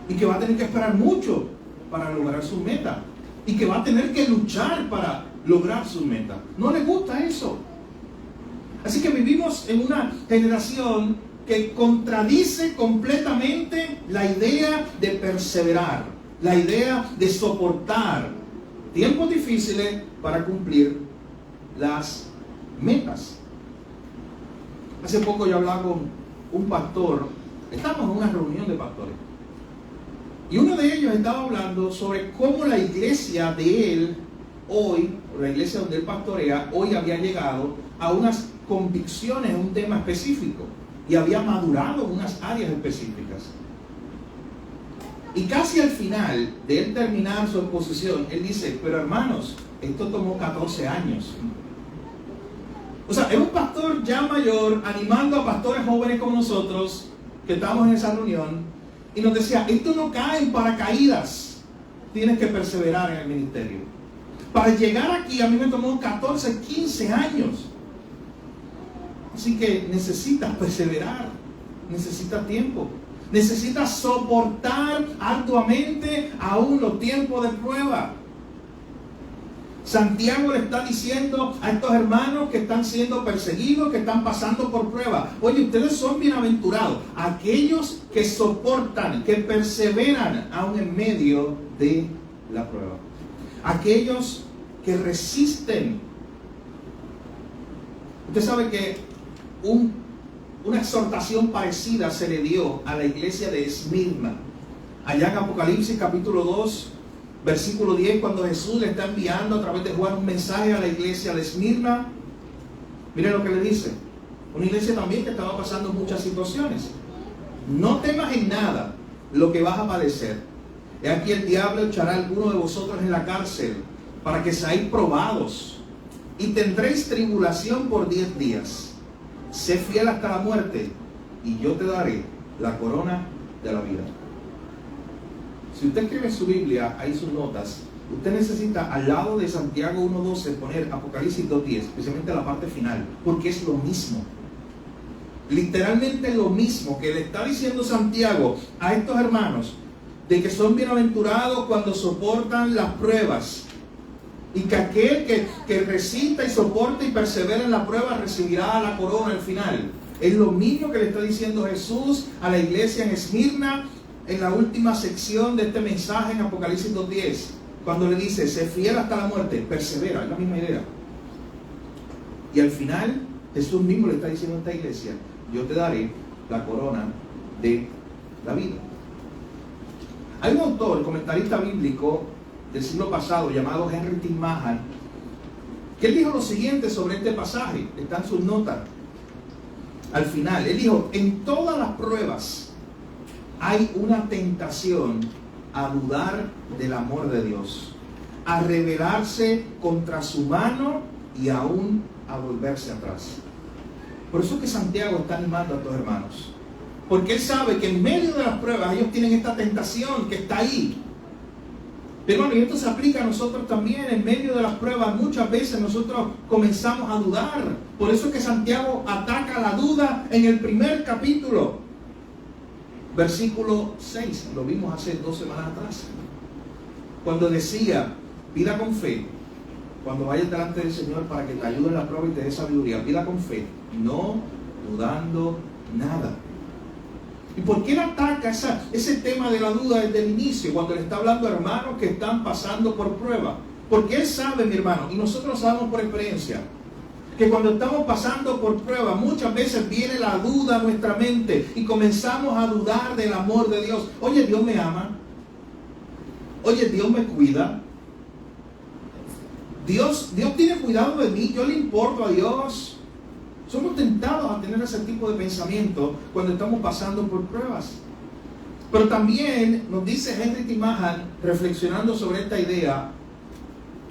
y que va a tener que esperar mucho para lograr su meta y que va a tener que luchar para lograr su meta. No le gusta eso. Así que vivimos en una generación que contradice completamente la idea de perseverar, la idea de soportar tiempos difíciles para cumplir las metas. Hace poco yo hablaba con un pastor, estábamos en una reunión de pastores, y uno de ellos estaba hablando sobre cómo la iglesia de él hoy, o la iglesia donde él pastorea, hoy había llegado a unas convicciones en un tema específico. y había madurado en unas áreas específicas. Y casi al final de él terminar su exposición, él dice, pero hermanos, esto tomó 14 años. O sea, es un pastor ya mayor animando a pastores jóvenes como nosotros, que estamos en esa reunión, y nos decía, esto no cae en paracaídas, tienes que perseverar en el ministerio. Para llegar aquí a mí me tomó 14, 15 años. Así que necesitas perseverar, necesitas tiempo, necesitas soportar arduamente aún los tiempos de prueba. Santiago le está diciendo a estos hermanos que están siendo perseguidos, que están pasando por prueba. Oye, ustedes son bienaventurados, aquellos que soportan, que perseveran aún en medio de la prueba. Aquellos que resisten. Usted sabe que una exhortación parecida se le dio a la iglesia de Esmirna. Allá en Apocalipsis capítulo 2, versículo 10, cuando Jesús le está enviando a través de Juan un mensaje a la iglesia de Esmirna. Miren lo que le dice. Una iglesia también que estaba pasando muchas situaciones. No temas en nada lo que vas a padecer. He aquí el diablo echará a alguno de vosotros en la cárcel para que seáis probados y tendréis tribulación por 10 días. Sé fiel hasta la muerte y yo te daré la corona de la vida. Si usted escribe en su Biblia, ahí sus notas, usted necesita al lado de Santiago 1.12 poner Apocalipsis 2.10, especialmente la parte final, porque es lo mismo. Literalmente lo mismo que le está diciendo Santiago a estos hermanos, de que son bienaventurados cuando soportan las pruebas, y que aquel que resista y soporta y persevera en la prueba recibirá la corona al final. Es lo mismo que le está diciendo Jesús a la iglesia en Esmirna en la última sección de este mensaje en Apocalipsis 2.10, cuando le dice, sé fiel hasta la muerte, persevera, es la misma idea. Y al final Jesús mismo le está diciendo a esta iglesia, yo te daré la corona de la vida. Hay un autor, comentarista bíblico del siglo pasado, llamado Henry T. Mahan, que él dijo lo siguiente sobre este pasaje, está en sus notas. Al final, él dijo, en todas las pruebas hay una tentación a dudar del amor de Dios, a rebelarse contra su mano y aún a volverse atrás. Por eso es que Santiago está animando a estos hermanos, porque él sabe que en medio de las pruebas ellos tienen esta tentación que está ahí. Pero bueno, y esto se aplica a nosotros también. En medio de las pruebas muchas veces nosotros comenzamos a dudar. Por eso es que Santiago ataca la duda en el primer capítulo, versículo 6, lo vimos hace 2 semanas atrás, cuando decía, pida con fe, cuando vayas delante del Señor para que te ayude en la prueba y te dé sabiduría, pida con fe, no dudando nada. ¿Y por qué él ataca ese tema de la duda desde el inicio, cuando le está hablando a hermanos que están pasando por prueba? Porque él sabe, mi hermano, y nosotros sabemos por experiencia, que cuando estamos pasando por prueba, muchas veces viene la duda a nuestra mente y comenzamos a dudar del amor de Dios. Oye, Dios me ama. Oye, Dios me cuida. Dios tiene cuidado de mí. Yo le importo a Dios. Somos tentados a tener ese tipo de pensamiento cuando estamos pasando por pruebas. Pero también nos dice Henry T. Mahan, reflexionando sobre esta idea,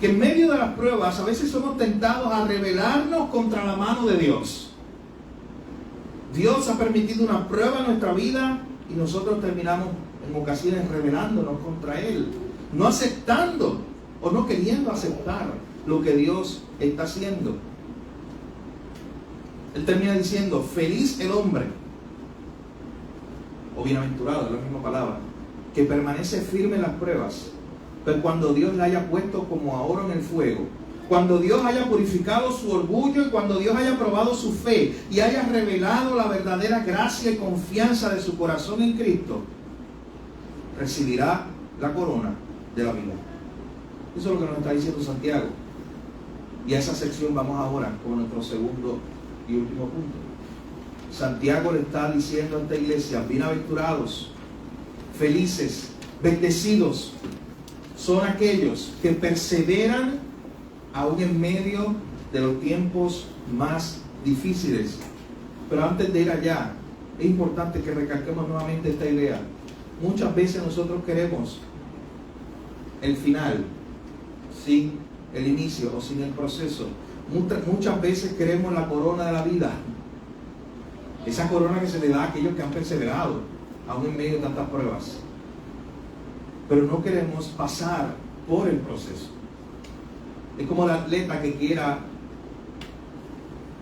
que en medio de las pruebas a veces somos tentados a rebelarnos contra la mano de Dios. Dios ha permitido una prueba en nuestra vida y nosotros terminamos en ocasiones rebelándonos contra Él, no aceptando o no queriendo aceptar lo que Dios está haciendo. Él termina diciendo, feliz el hombre, o bienaventurado, es la misma palabra, que permanece firme en las pruebas. Pero cuando Dios le haya puesto como a oro en el fuego, cuando Dios haya purificado su orgullo y cuando Dios haya probado su fe y haya revelado la verdadera gracia y confianza de su corazón en Cristo, recibirá la corona de la vida. Eso es lo que nos está diciendo Santiago. Y a esa sección vamos ahora con nuestro segundo y último punto. Santiago le está diciendo a esta iglesia, bienaventurados, felices, bendecidos son aquellos que perseveran aún en medio de los tiempos más difíciles. Pero antes de ir allá, es importante que recalquemos nuevamente esta idea. Muchas veces nosotros queremos el final sin el inicio o sin el proceso. Muchas veces queremos la corona de la vida, esa corona que se le da a aquellos que han perseverado aún en medio de tantas pruebas, pero no queremos pasar por el proceso. Es como el atleta que quiera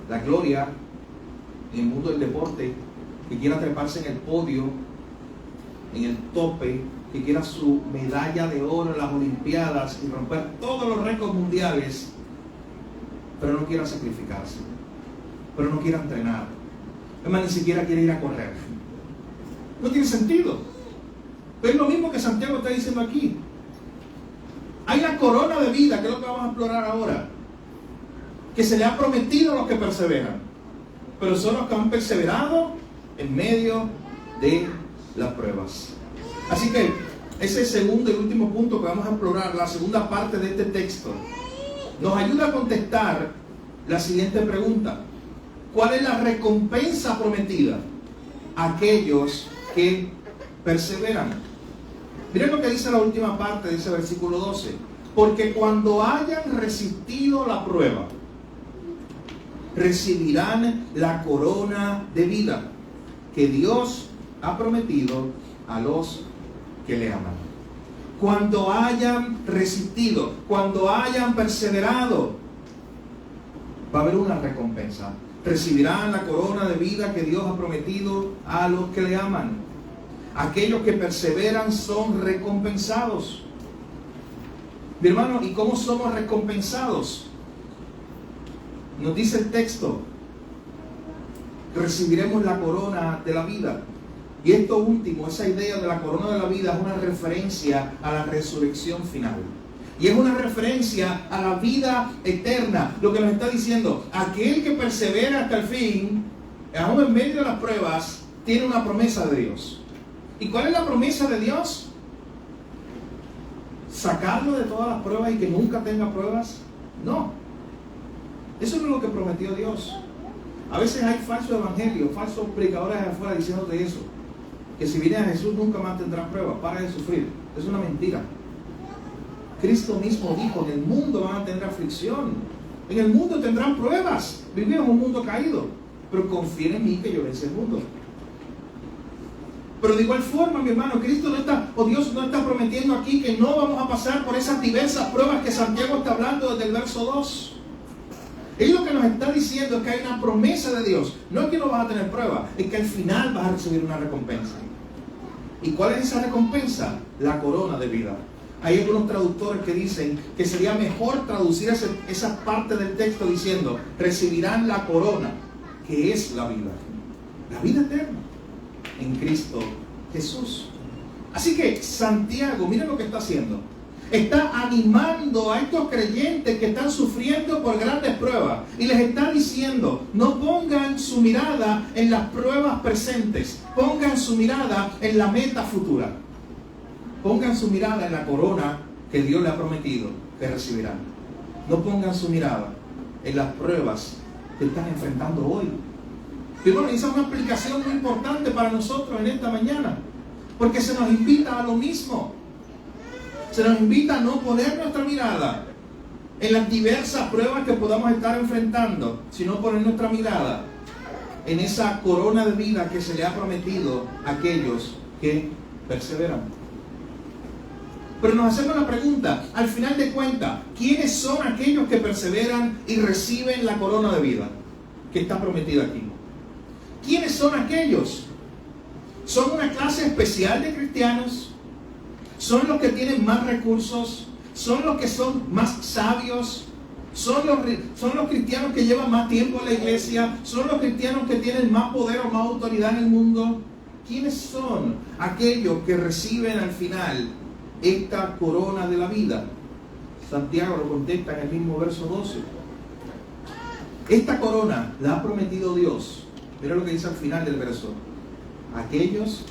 la gloria en el mundo del deporte, que quiera treparse en el podio, en el tope, que quiera su medalla de oro en las Olimpiadas y romper todos los récords mundiales, pero no quiera sacrificarse, pero no quiera entrenar, además ni siquiera quiere ir a correr. No tiene sentido. Pero es lo mismo que Santiago está diciendo aquí. Hay la corona de vida, que es lo que vamos a explorar ahora, que se le ha prometido a los que perseveran, pero son los que han perseverado en medio de las pruebas. Así que ese segundo y último punto que vamos a explorar, la segunda parte de este texto, nos ayuda a contestar la siguiente pregunta: ¿cuál es la recompensa prometida a aquellos que perseveran? Miren lo que dice la última parte de ese versículo 12: porque cuando hayan resistido la prueba, recibirán la corona de vida que Dios ha prometido a los que le aman. Cuando hayan resistido, cuando hayan perseverado, va a haber una recompensa. Recibirán la corona de vida que Dios ha prometido a los que le aman. Aquellos que perseveran son recompensados. Mi hermano, ¿y cómo somos recompensados? Nos dice el texto: recibiremos la corona de la vida. Y esto último, esa idea de la corona de la vida, es una referencia a la resurrección final. Y es una referencia a la vida eterna. Lo que nos está diciendo: aquel que persevera hasta el fin, aún en medio de las pruebas, tiene una promesa de Dios. ¿Y cuál es la promesa de Dios? ¿Sacarlo de todas las pruebas y que nunca tenga pruebas? No. Eso no es lo que prometió Dios. A veces hay falsos evangelios, falsos predicadores de afuera diciéndote eso, que si vienes a Jesús nunca más tendrás pruebas, para de sufrir. Es una mentira. Cristo mismo dijo: en el mundo van a tener aflicción, en el mundo tendrán pruebas, vivimos en un mundo caído, pero confíen en mí que yo vencí el mundo. Pero de igual forma, mi hermano, Cristo no está, o Dios no está prometiendo aquí que no vamos a pasar por esas diversas pruebas que Santiago está hablando desde el verso 2. Él lo que nos está diciendo es que hay una promesa de Dios. No es que no vas a tener pruebas, es que al final vas a recibir una recompensa. ¿Y cuál es esa recompensa? La corona de vida. Hay algunos traductores que dicen que sería mejor traducir esa parte del texto diciendo: recibirán la corona, que es la vida eterna en Cristo Jesús. Así que Santiago, miren lo que está haciendo. Está animando a estos creyentes que están sufriendo por grandes pruebas y les está diciendo: no pongan su mirada en las pruebas presentes, pongan su mirada en la meta futura, pongan su mirada en la corona que Dios le ha prometido que recibirán. No pongan su mirada en las pruebas que están enfrentando hoy. Pero esa es una aplicación muy importante para nosotros en esta mañana, porque se nos invita a lo mismo. Se nos invita a no poner nuestra mirada en las diversas pruebas que podamos estar enfrentando, sino poner nuestra mirada en esa corona de vida que se le ha prometido a aquellos que perseveran. Pero nos hacemos la pregunta, al final de cuentas, ¿quiénes son aquellos que perseveran y reciben la corona de vida que está prometida aquí? ¿Quiénes son aquellos? ¿Son una clase especial de cristianos? ¿Son los que tienen más recursos? ¿Son los que son más sabios? ¿Son los cristianos que llevan más tiempo en la iglesia? ¿Son los cristianos que tienen más poder o más autoridad en el mundo? ¿Quiénes son aquellos que reciben al final esta corona de la vida? Santiago lo contesta en el mismo verso 12. Esta corona la ha prometido Dios. Mira lo que dice al final del verso: aquellos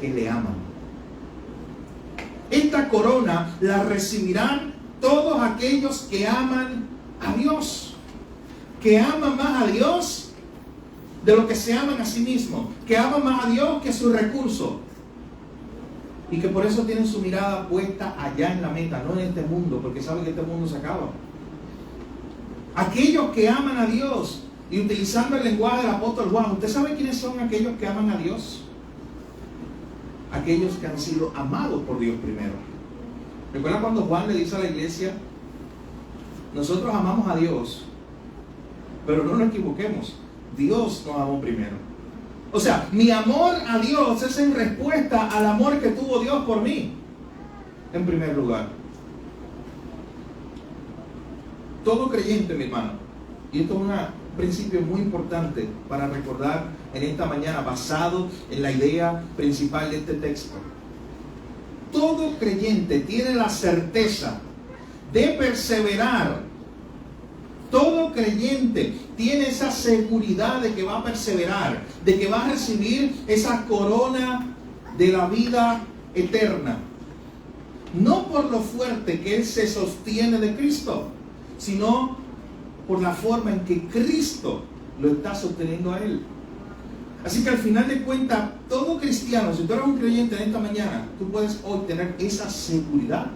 que le aman. Esta corona la recibirán todos aquellos que aman a Dios. Que aman más a Dios de los que se aman a sí mismos, que aman más a Dios que a sus recursos, y que por eso tienen su mirada puesta allá en la meta, no en este mundo, porque saben que este mundo se acaba. Aquellos que aman a Dios, y utilizando el lenguaje del apóstol Juan, ¿usted sabe quiénes son aquellos que aman a Dios? Aquellos que han sido amados por Dios primero. ¿Recuerda cuando Juan le dice a la iglesia: nosotros amamos a Dios, pero no nos equivoquemos, Dios nos amó primero? O sea, mi amor a Dios es en respuesta al amor que tuvo Dios por mí, en primer lugar. Todo creyente, mi hermano, y esto es un principio muy importante para recordar en esta mañana, basado en la idea principal de este texto. Todo creyente tiene la certeza de perseverar. Todo creyente tiene esa seguridad de que va a perseverar, de que va a recibir esa corona de la vida eterna. No por lo fuerte que él se sostiene de Cristo, sino por la forma en que Cristo lo está sosteniendo a él. Así que al final de cuentas, todo cristiano, si tú eres un creyente en esta mañana, tú puedes hoy tener esa seguridad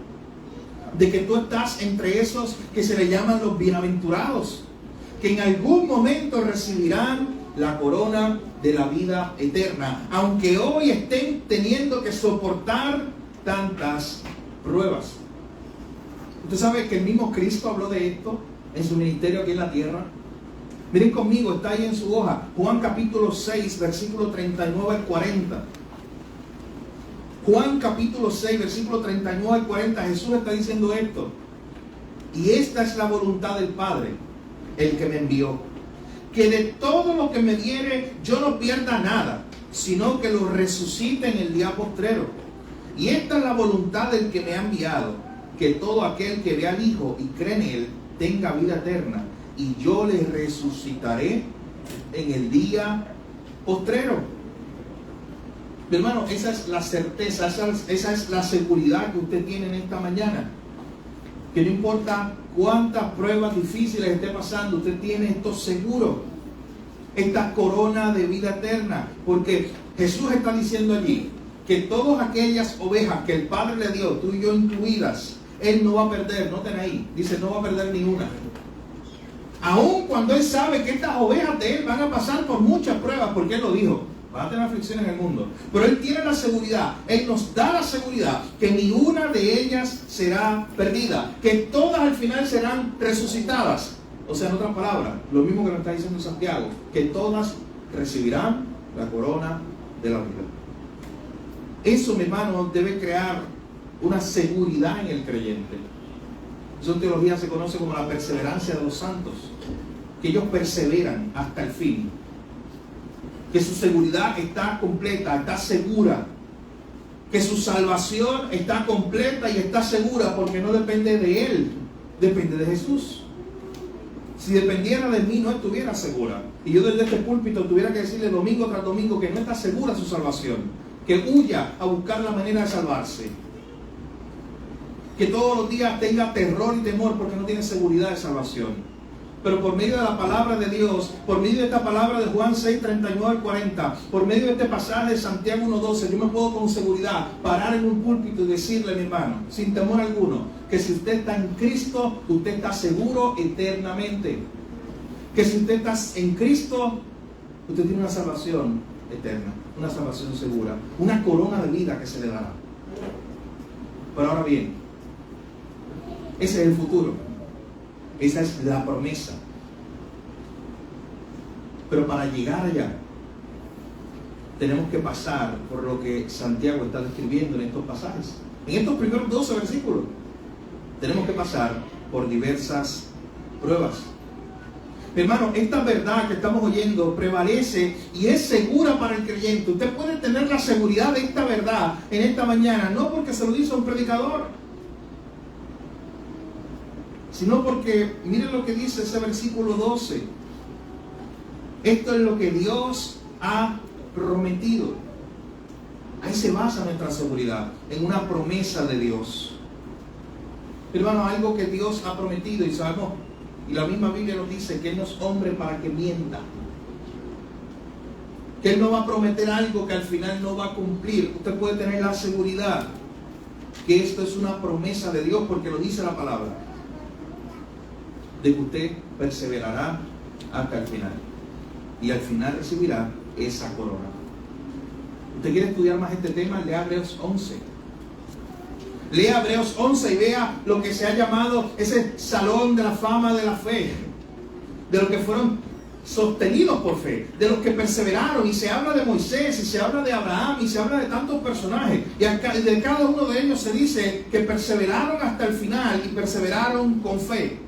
de que tú estás entre esos que se le llaman los bienaventurados, que en algún momento recibirán la corona de la vida eterna, aunque hoy estén teniendo que soportar tantas pruebas. Usted sabe que el mismo Cristo habló de esto en su ministerio aquí en la tierra. Miren conmigo, está ahí en su hoja, Juan capítulo 6, versículo 39 al 40. Juan capítulo 6, versículo 39 al 40, Jesús está diciendo esto: y esta es la voluntad del Padre, el que me envió, que de todo lo que me diere yo no pierda nada, sino que lo resucite en el día postrero. Y esta es la voluntad del que me ha enviado, que todo aquel que ve al Hijo y cree en Él tenga vida eterna, y yo le resucitaré en el día postrero. Mi hermano, esa es la certeza, esa es la seguridad que usted tiene en esta mañana. Que no importa cuántas pruebas difíciles esté pasando, usted tiene esto seguro, esta corona de vida eterna. Porque Jesús está diciendo allí que todas aquellas ovejas que el Padre le dio, tú y yo incluidas, Él no va a perder, noten ahí, dice no va a perder ni una. Aun cuando Él sabe que estas ovejas de Él van a pasar por muchas pruebas, porque Él lo dijo, van a tener aflicción en el mundo, pero Él tiene la seguridad, Él nos da la seguridad que ni una de ellas será perdida, que todas al final serán resucitadas. O sea, en otras palabras, lo mismo que nos está diciendo Santiago, que todas recibirán la corona de la vida. Eso, mi hermano, debe crear una seguridad en el creyente. Eso en teología se conoce como la perseverancia de los santos, que ellos perseveran hasta el fin, que su seguridad está completa, está segura, que su salvación está completa y está segura, porque no depende de Él, depende de Jesús. Si dependiera de mí, no estuviera segura, y yo desde este púlpito tuviera que decirle domingo tras domingo que no está segura su salvación, que huya a buscar la manera de salvarse, que todos los días tenga terror y temor porque no tiene seguridad de salvación. Pero por medio de la palabra de Dios, por medio de esta palabra de Juan 6, 39 al 40, por medio de este pasaje de Santiago 1:12, yo me puedo con seguridad parar en un púlpito y decirle, mi hermano, sin temor alguno, que si usted está en Cristo, usted está seguro eternamente. Que si usted está en Cristo, usted tiene una salvación eterna, una salvación segura, una corona de vida que se le dará. Pero ahora bien, ese es el futuro. Esa es la promesa. Pero para llegar allá, tenemos que pasar por lo que Santiago está describiendo en estos pasajes. En estos primeros 12 versículos, tenemos que pasar por diversas pruebas. Mi hermano, esta verdad que estamos oyendo prevalece y es segura para el creyente. Usted puede tener la seguridad de esta verdad en esta mañana, no porque se lo dice un predicador, sino porque, miren lo que dice ese versículo 12. Esto es lo que Dios ha prometido. Ahí se basa nuestra seguridad, en una promesa de Dios. Hermano, algo que Dios ha prometido, y sabemos, y la misma Biblia nos dice que Él no es hombre para que mienta. que Él no va a prometer algo que al final no va a cumplir. Usted puede tener la seguridad que esto es una promesa de Dios, porque lo dice la palabra, de que usted perseverará hasta el final, y al final recibirá esa corona. ¿Usted quiere estudiar más este tema? Lea Hebreos 11. Lea Hebreos 11 y vea lo que se ha llamado ese salón de la fama de la fe, de los que fueron sostenidos por fe, de los que perseveraron. Y se habla de Moisés, y se habla de Abraham, y se habla de tantos personajes, y de cada uno de ellos se dice que perseveraron hasta el final y perseveraron con fe.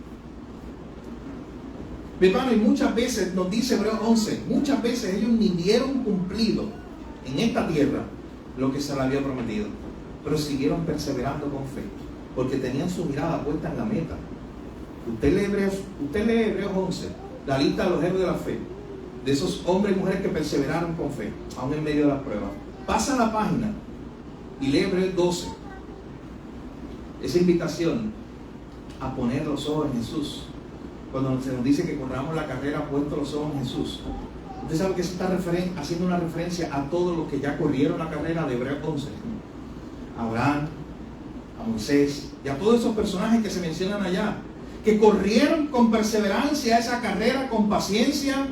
Mi hermano, y muchas veces nos dice Hebreos 11, muchas veces ellos ni vieron cumplido en esta tierra lo que se les había prometido, pero siguieron perseverando con fe, porque tenían su mirada puesta en la meta. Usted lee Hebreos 11, la lista de los héroes de la fe, de esos hombres y mujeres que perseveraron con fe, aún en medio de las pruebas. Pasa la página y lee Hebreos 12, esa invitación a poner los ojos en Jesús. Cuando se nos dice que corramos la carrera puesto los ojos en Jesús, usted sabe que se está haciendo una referencia a todos los que ya corrieron la carrera de Hebreos 11. A Abraham, a Moisés y a todos esos personajes que se mencionan allá, que corrieron con perseverancia esa carrera, con paciencia,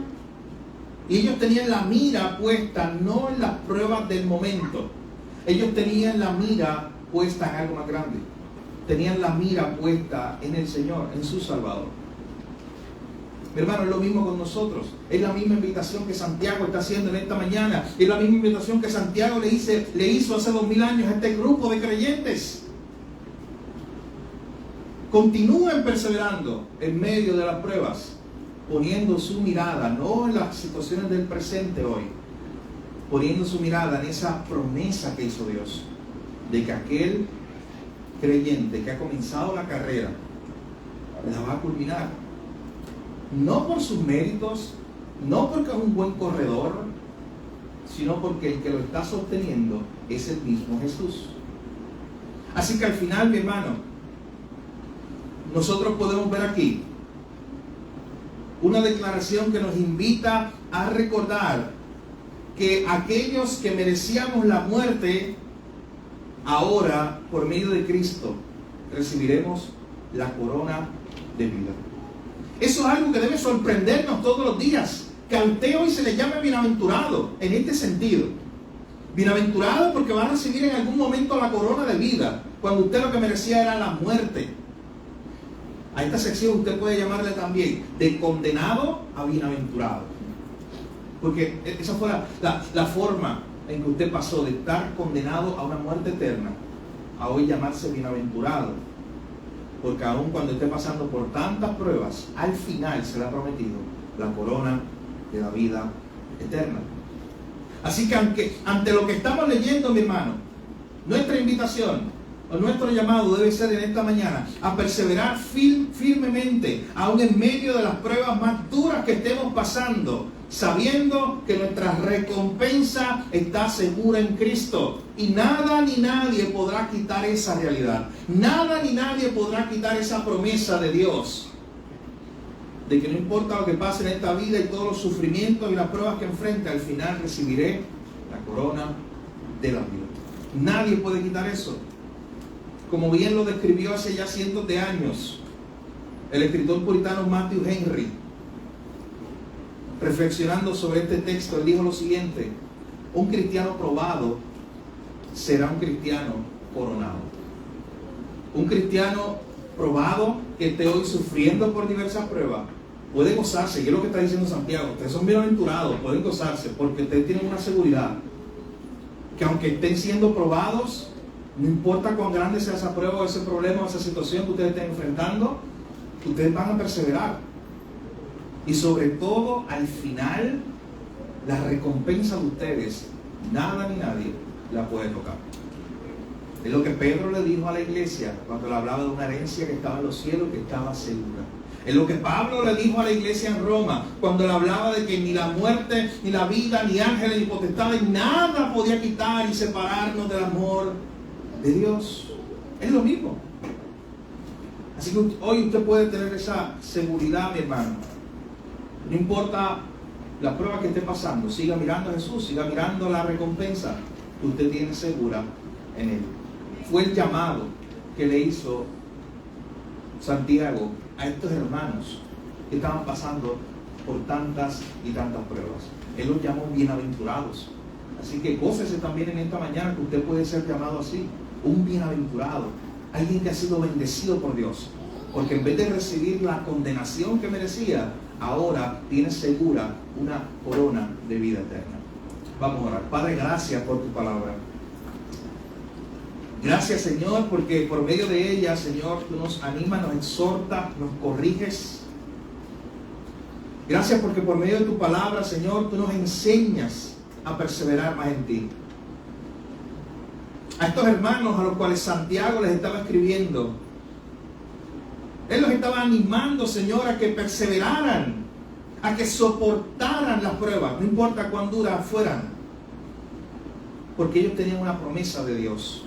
y ellos tenían la mira puesta no en las pruebas del momento, ellos tenían la mira puesta en algo más grande, tenían la mira puesta en el Señor, en su Salvador. Mi hermano, es lo mismo con nosotros. Es la misma invitación que Santiago está haciendo en esta mañana. Es la misma invitación que Santiago le hizo hace 2000 años a este grupo de creyentes. Continúen perseverando en medio de las pruebas, poniendo su mirada no en las situaciones del presente hoy, poniendo su mirada en esa promesa que hizo Dios, de que aquel creyente que ha comenzado la carrera la va a culminar. No por sus méritos, no porque es un buen corredor, sino porque el que lo está sosteniendo es el mismo Jesús. Así que al final, mi hermano, nosotros podemos ver aquí una declaración que nos invita a recordar que aquellos que merecíamos la muerte, ahora, por medio de Cristo, recibiremos la corona de vida. Eso es algo que debe sorprendernos todos los días, que a usted hoy se le llame bienaventurado en este sentido. Bienaventurado porque va a recibir en algún momento la corona de vida, cuando usted lo que merecía era la muerte. A esta sección usted puede llamarle también de condenado a bienaventurado, porque esa fue la forma en que usted pasó de estar condenado a una muerte eterna a hoy llamarse bienaventurado. Porque aun cuando esté pasando por tantas pruebas, al final se le ha prometido la corona de la vida eterna. Así que ante lo que estamos leyendo, mi hermano, nuestra invitación o nuestro llamado debe ser en esta mañana a perseverar firmemente, aun en medio de las pruebas más duras que estemos pasando, sabiendo que nuestra recompensa está segura en Cristo. Y nada ni nadie podrá quitar esa realidad. Nada ni nadie podrá quitar esa promesa de Dios, de que no importa lo que pase en esta vida y todos los sufrimientos y las pruebas que enfrente, al final recibiré la corona de la vida. Nadie puede quitar eso. Como bien lo describió hace ya cientos de años el escritor puritano Matthew Henry, reflexionando sobre este texto, él dijo lo siguiente: un cristiano probado será un cristiano coronado. Un cristiano probado que esté hoy sufriendo por diversas pruebas puede gozarse, y es lo que está diciendo Santiago. Ustedes son bienaventurados, pueden gozarse porque ustedes tienen una seguridad que aunque estén siendo probados, no importa cuán grande sea esa prueba o ese problema o esa situación que ustedes estén enfrentando, ustedes van a perseverar. Y sobre todo, al final, la recompensa de ustedes, nada ni nadie la puede tocar. Es lo que Pedro le dijo a la iglesia cuando le hablaba de una herencia que estaba en los cielos, que estaba segura. Es lo que Pablo le dijo a la iglesia en Roma cuando le hablaba de que ni la muerte, ni la vida, ni ángeles, ni potestades, nada podía quitar y separarnos del amor de Dios. Es lo mismo. Así que hoy usted puede tener esa seguridad, mi hermano. No importa la prueba que esté pasando, siga mirando a Jesús, siga mirando la recompensa que usted tiene segura en Él. Fue el llamado que le hizo Santiago a estos hermanos que estaban pasando por tantas y tantas pruebas. Él los llamó bienaventurados. Así que gócese también en esta mañana que usted puede ser llamado así, un bienaventurado, alguien que ha sido bendecido por Dios, porque en vez de recibir la condenación que merecía, ahora tiene segura una corona de vida eterna. Vamos a orar. Padre, gracias por tu palabra. Gracias, Señor, porque por medio de ella, Señor, tú nos animas, nos exhortas, nos corriges. Gracias porque por medio de tu palabra, Señor, tú nos enseñas a perseverar más en ti. A estos hermanos a los cuales Santiago les estaba escribiendo, él los estaba animando, Señor, a que perseveraran, a que soportaran las pruebas, no importa cuán duras fueran, porque ellos tenían una promesa de Dios.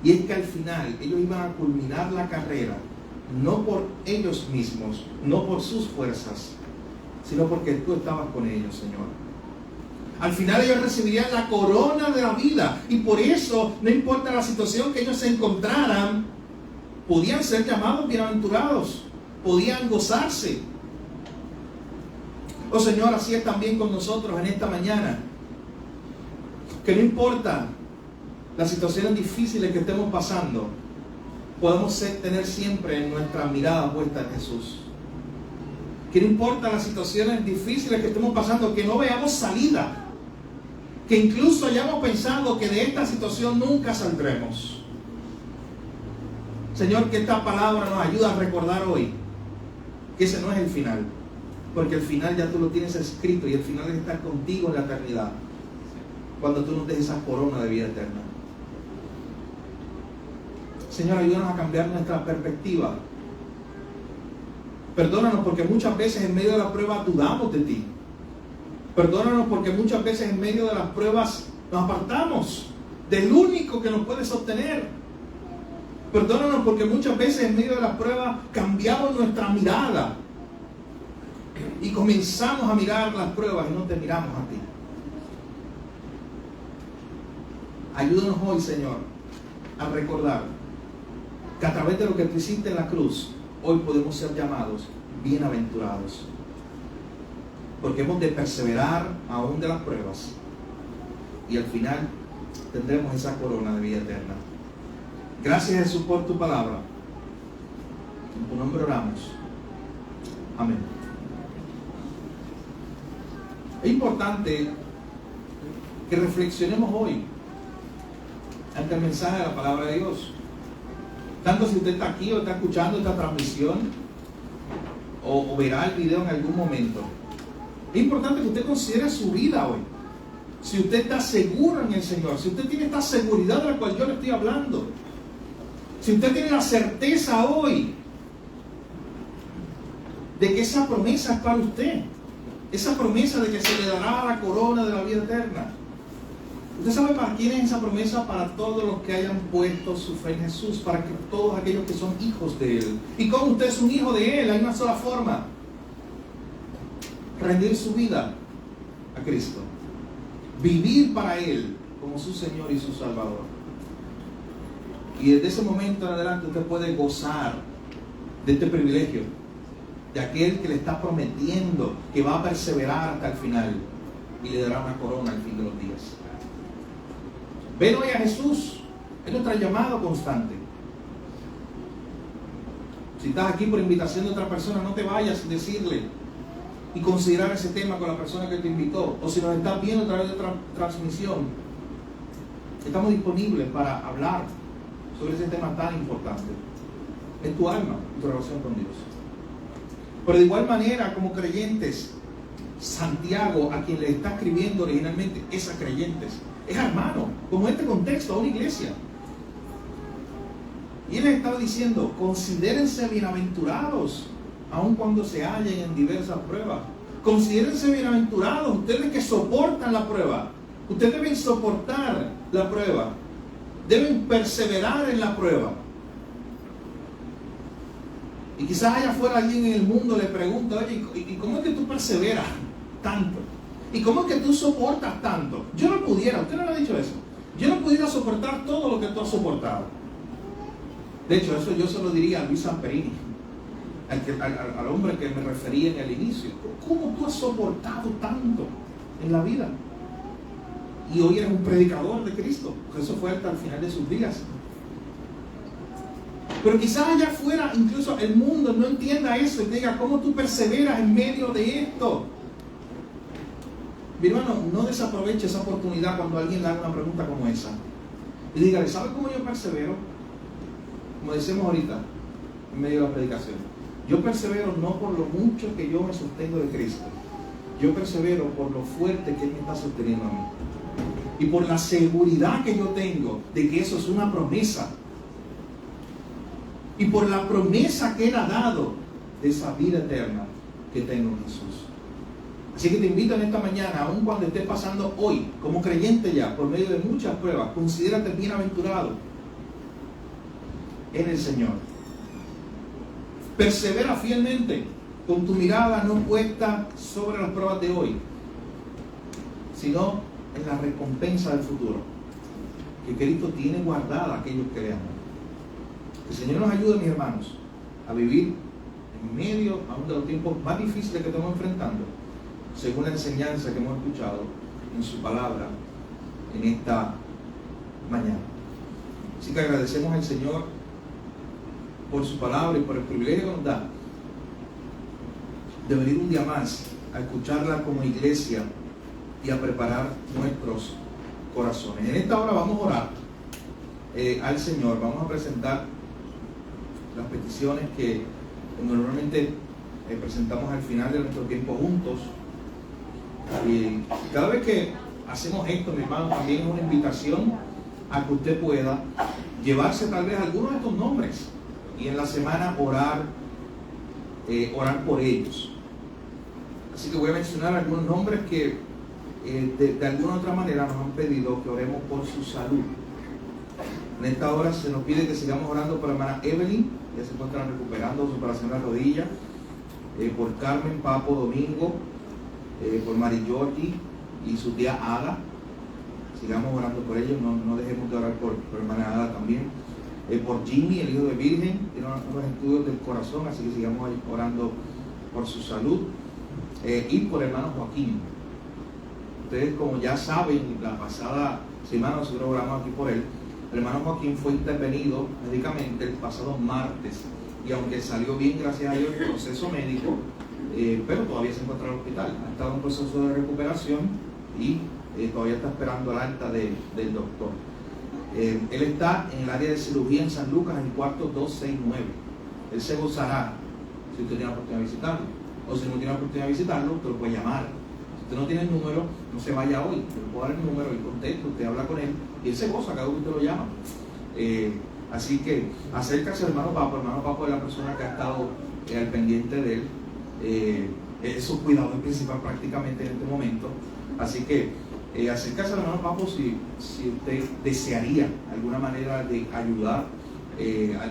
Y es que al final ellos iban a culminar la carrera, no por ellos mismos, no por sus fuerzas, sino porque tú estabas con ellos, Señor. Al final ellos recibirían la corona de la vida, y por eso, no importa la situación que ellos se encontraran, podían ser llamados bienaventurados, podían gozarse. Oh Señor, así es también con nosotros en esta mañana, que no importa las situaciones difíciles que estemos pasando, podemos tener siempre nuestra mirada puesta en Jesús. Que no importa las situaciones difíciles que estemos pasando, que no veamos salida, que incluso hayamos pensado que de esta situación nunca saldremos. Señor, que esta palabra nos ayude a recordar hoy que ese no es el final, porque el final ya tú lo tienes escrito, y el final es estar contigo en la eternidad, cuando tú nos des esa corona de vida eterna. Señor, ayúdanos a cambiar nuestra perspectiva. Perdónanos porque muchas veces en medio de la prueba dudamos de ti. Perdónanos porque muchas veces en medio de las pruebas nos apartamos del único que nos puede sostener. Perdónanos porque muchas veces en medio de las pruebas cambiamos nuestra mirada y comenzamos a mirar las pruebas y no te miramos a ti. Ayúdanos hoy, Señor, a recordar que a través de lo que tú hiciste en la cruz, hoy podemos ser llamados bienaventurados, porque hemos de perseverar aún de las pruebas, y al final tendremos esa corona de vida eterna. Gracias, Jesús, por tu palabra. En tu nombre oramos. Amén. Es importante que reflexionemos hoy ante el mensaje de la palabra de Dios. Tanto si usted está aquí o está escuchando esta transmisión o verá el video en algún momento, es importante que usted considere su vida hoy. Si usted está seguro en el Señor, si usted tiene esta seguridad de la cual yo le estoy hablando, si usted tiene la certeza hoy de que esa promesa es para usted, esa promesa de que se le dará la corona de la vida eterna. ¿Usted sabe para quién es esa promesa? Para todos los que hayan puesto su fe en Jesús, para que todos aquellos que son hijos de Él. ¿Y cómo usted es un hijo de Él? Hay una sola forma: rendir su vida a Cristo, vivir para Él como su Señor y su Salvador. Y desde ese momento en adelante usted puede gozar de este privilegio, de aquel que le está prometiendo que va a perseverar hasta el final y le dará una corona al fin de los días. Ven hoy a Jesús, es nuestro llamado constante. Si estás aquí por invitación de otra persona, no te vayas sin decirle y considerar ese tema con la persona que te invitó. O si nos estás viendo a través de otra transmisión, estamos disponibles para hablar sobre ese tema tan importante. Es tu alma y tu relación con Dios. Pero de igual manera, como creyentes, Santiago, a quien le está escribiendo originalmente, es a creyentes, es hermano, como este contexto, a una iglesia. Y él les estaba diciendo: considérense bienaventurados, aun cuando se hallen en diversas pruebas. Considérense bienaventurados, ustedes que soportan la prueba. Ustedes deben soportar la prueba, deben perseverar en la prueba. Y quizás allá afuera alguien en el mundo le pregunta: oye, ¿y cómo es que tú perseveras? tanto. ¿Y cómo es que tú soportas tanto? Yo no pudiera, usted no me ha dicho eso. Yo no pudiera soportar todo lo que tú has soportado. De hecho, eso yo se lo diría a Luis Samperini, al hombre que me refería en el inicio. ¿Cómo tú has soportado tanto en la vida? Y hoy eres un predicador de Cristo. Eso fue hasta el final de sus días. Pero quizás allá afuera, incluso el mundo no entienda eso y diga, ¿cómo tú perseveras en medio de esto? Mi hermano, no desaproveche esa oportunidad cuando alguien le haga una pregunta como esa. Y dígale, ¿sabe cómo yo persevero? Como decimos ahorita, en medio de la predicación. Yo persevero no por lo mucho que yo me sostengo de Cristo. Yo persevero por lo fuerte que Él me está sosteniendo a mí. Y por la seguridad que yo tengo de que eso es una promesa. Y por la promesa que Él ha dado de esa vida eterna que tengo en Jesús. Así que te invito en esta mañana, aun cuando estés pasando hoy, como creyente ya, por medio de muchas pruebas, considérate bienaventurado en el Señor. Persevera fielmente, con tu mirada no puesta sobre las pruebas de hoy, sino en la recompensa del futuro, que Cristo tiene guardada a aquellos que le aman. Que el Señor nos ayude, mis hermanos, a vivir en medio aún de los tiempos más difíciles que estamos enfrentando, según la enseñanza que hemos escuchado en su palabra en esta mañana. Así que agradecemos al Señor por su palabra y por el privilegio que nos da de venir un día más a escucharla como iglesia y a preparar nuestros corazones. En esta hora vamos a orar al Señor, vamos a presentar las peticiones que normalmente presentamos al final de nuestro tiempo juntos. Y cada vez que hacemos esto, mi hermano, también es una invitación a que usted pueda llevarse tal vez algunos de estos nombres y en la semana orar por ellos. Así que voy a mencionar algunos nombres que de alguna u otra manera nos han pedido que oremos por su salud. En esta hora se nos pide que sigamos orando por la hermana Evelyn, que se encuentra recuperando su operación de la rodilla, por Carmen Papo Domingo, por Mari Giorgi y su tía Ada. Sigamos orando por ellos, no dejemos de orar por hermana Ada también. Por Jimmy, el hijo de Virgen, tiene unos estudios del corazón, así que sigamos orando por su salud. Y por el hermano Joaquín. Ustedes, como ya saben, la pasada semana nosotros oramos aquí por él. El hermano Joaquín fue intervenido médicamente el pasado martes, y aunque salió bien, gracias a Dios, el proceso médico, pero todavía se encuentra en el hospital. Ha estado en un proceso de recuperación y todavía está esperando el alta del doctor. Él está en el área de cirugía en San Lucas, en el cuarto 269. Él se gozará si usted tiene la oportunidad de visitarlo, o si no tiene la oportunidad de visitarlo, usted lo puede llamar. Si usted no tiene el número, no se vaya hoy, yo le puedo dar el número, él contesta, usted habla con él y él se goza cada vez que usted lo llama. Así que acércase al hermano Papo. El hermano Papo es la persona que ha estado al pendiente de él, es su cuidador principal prácticamente en este momento. Así que acércase al hermano Papo si usted desearía alguna manera de ayudar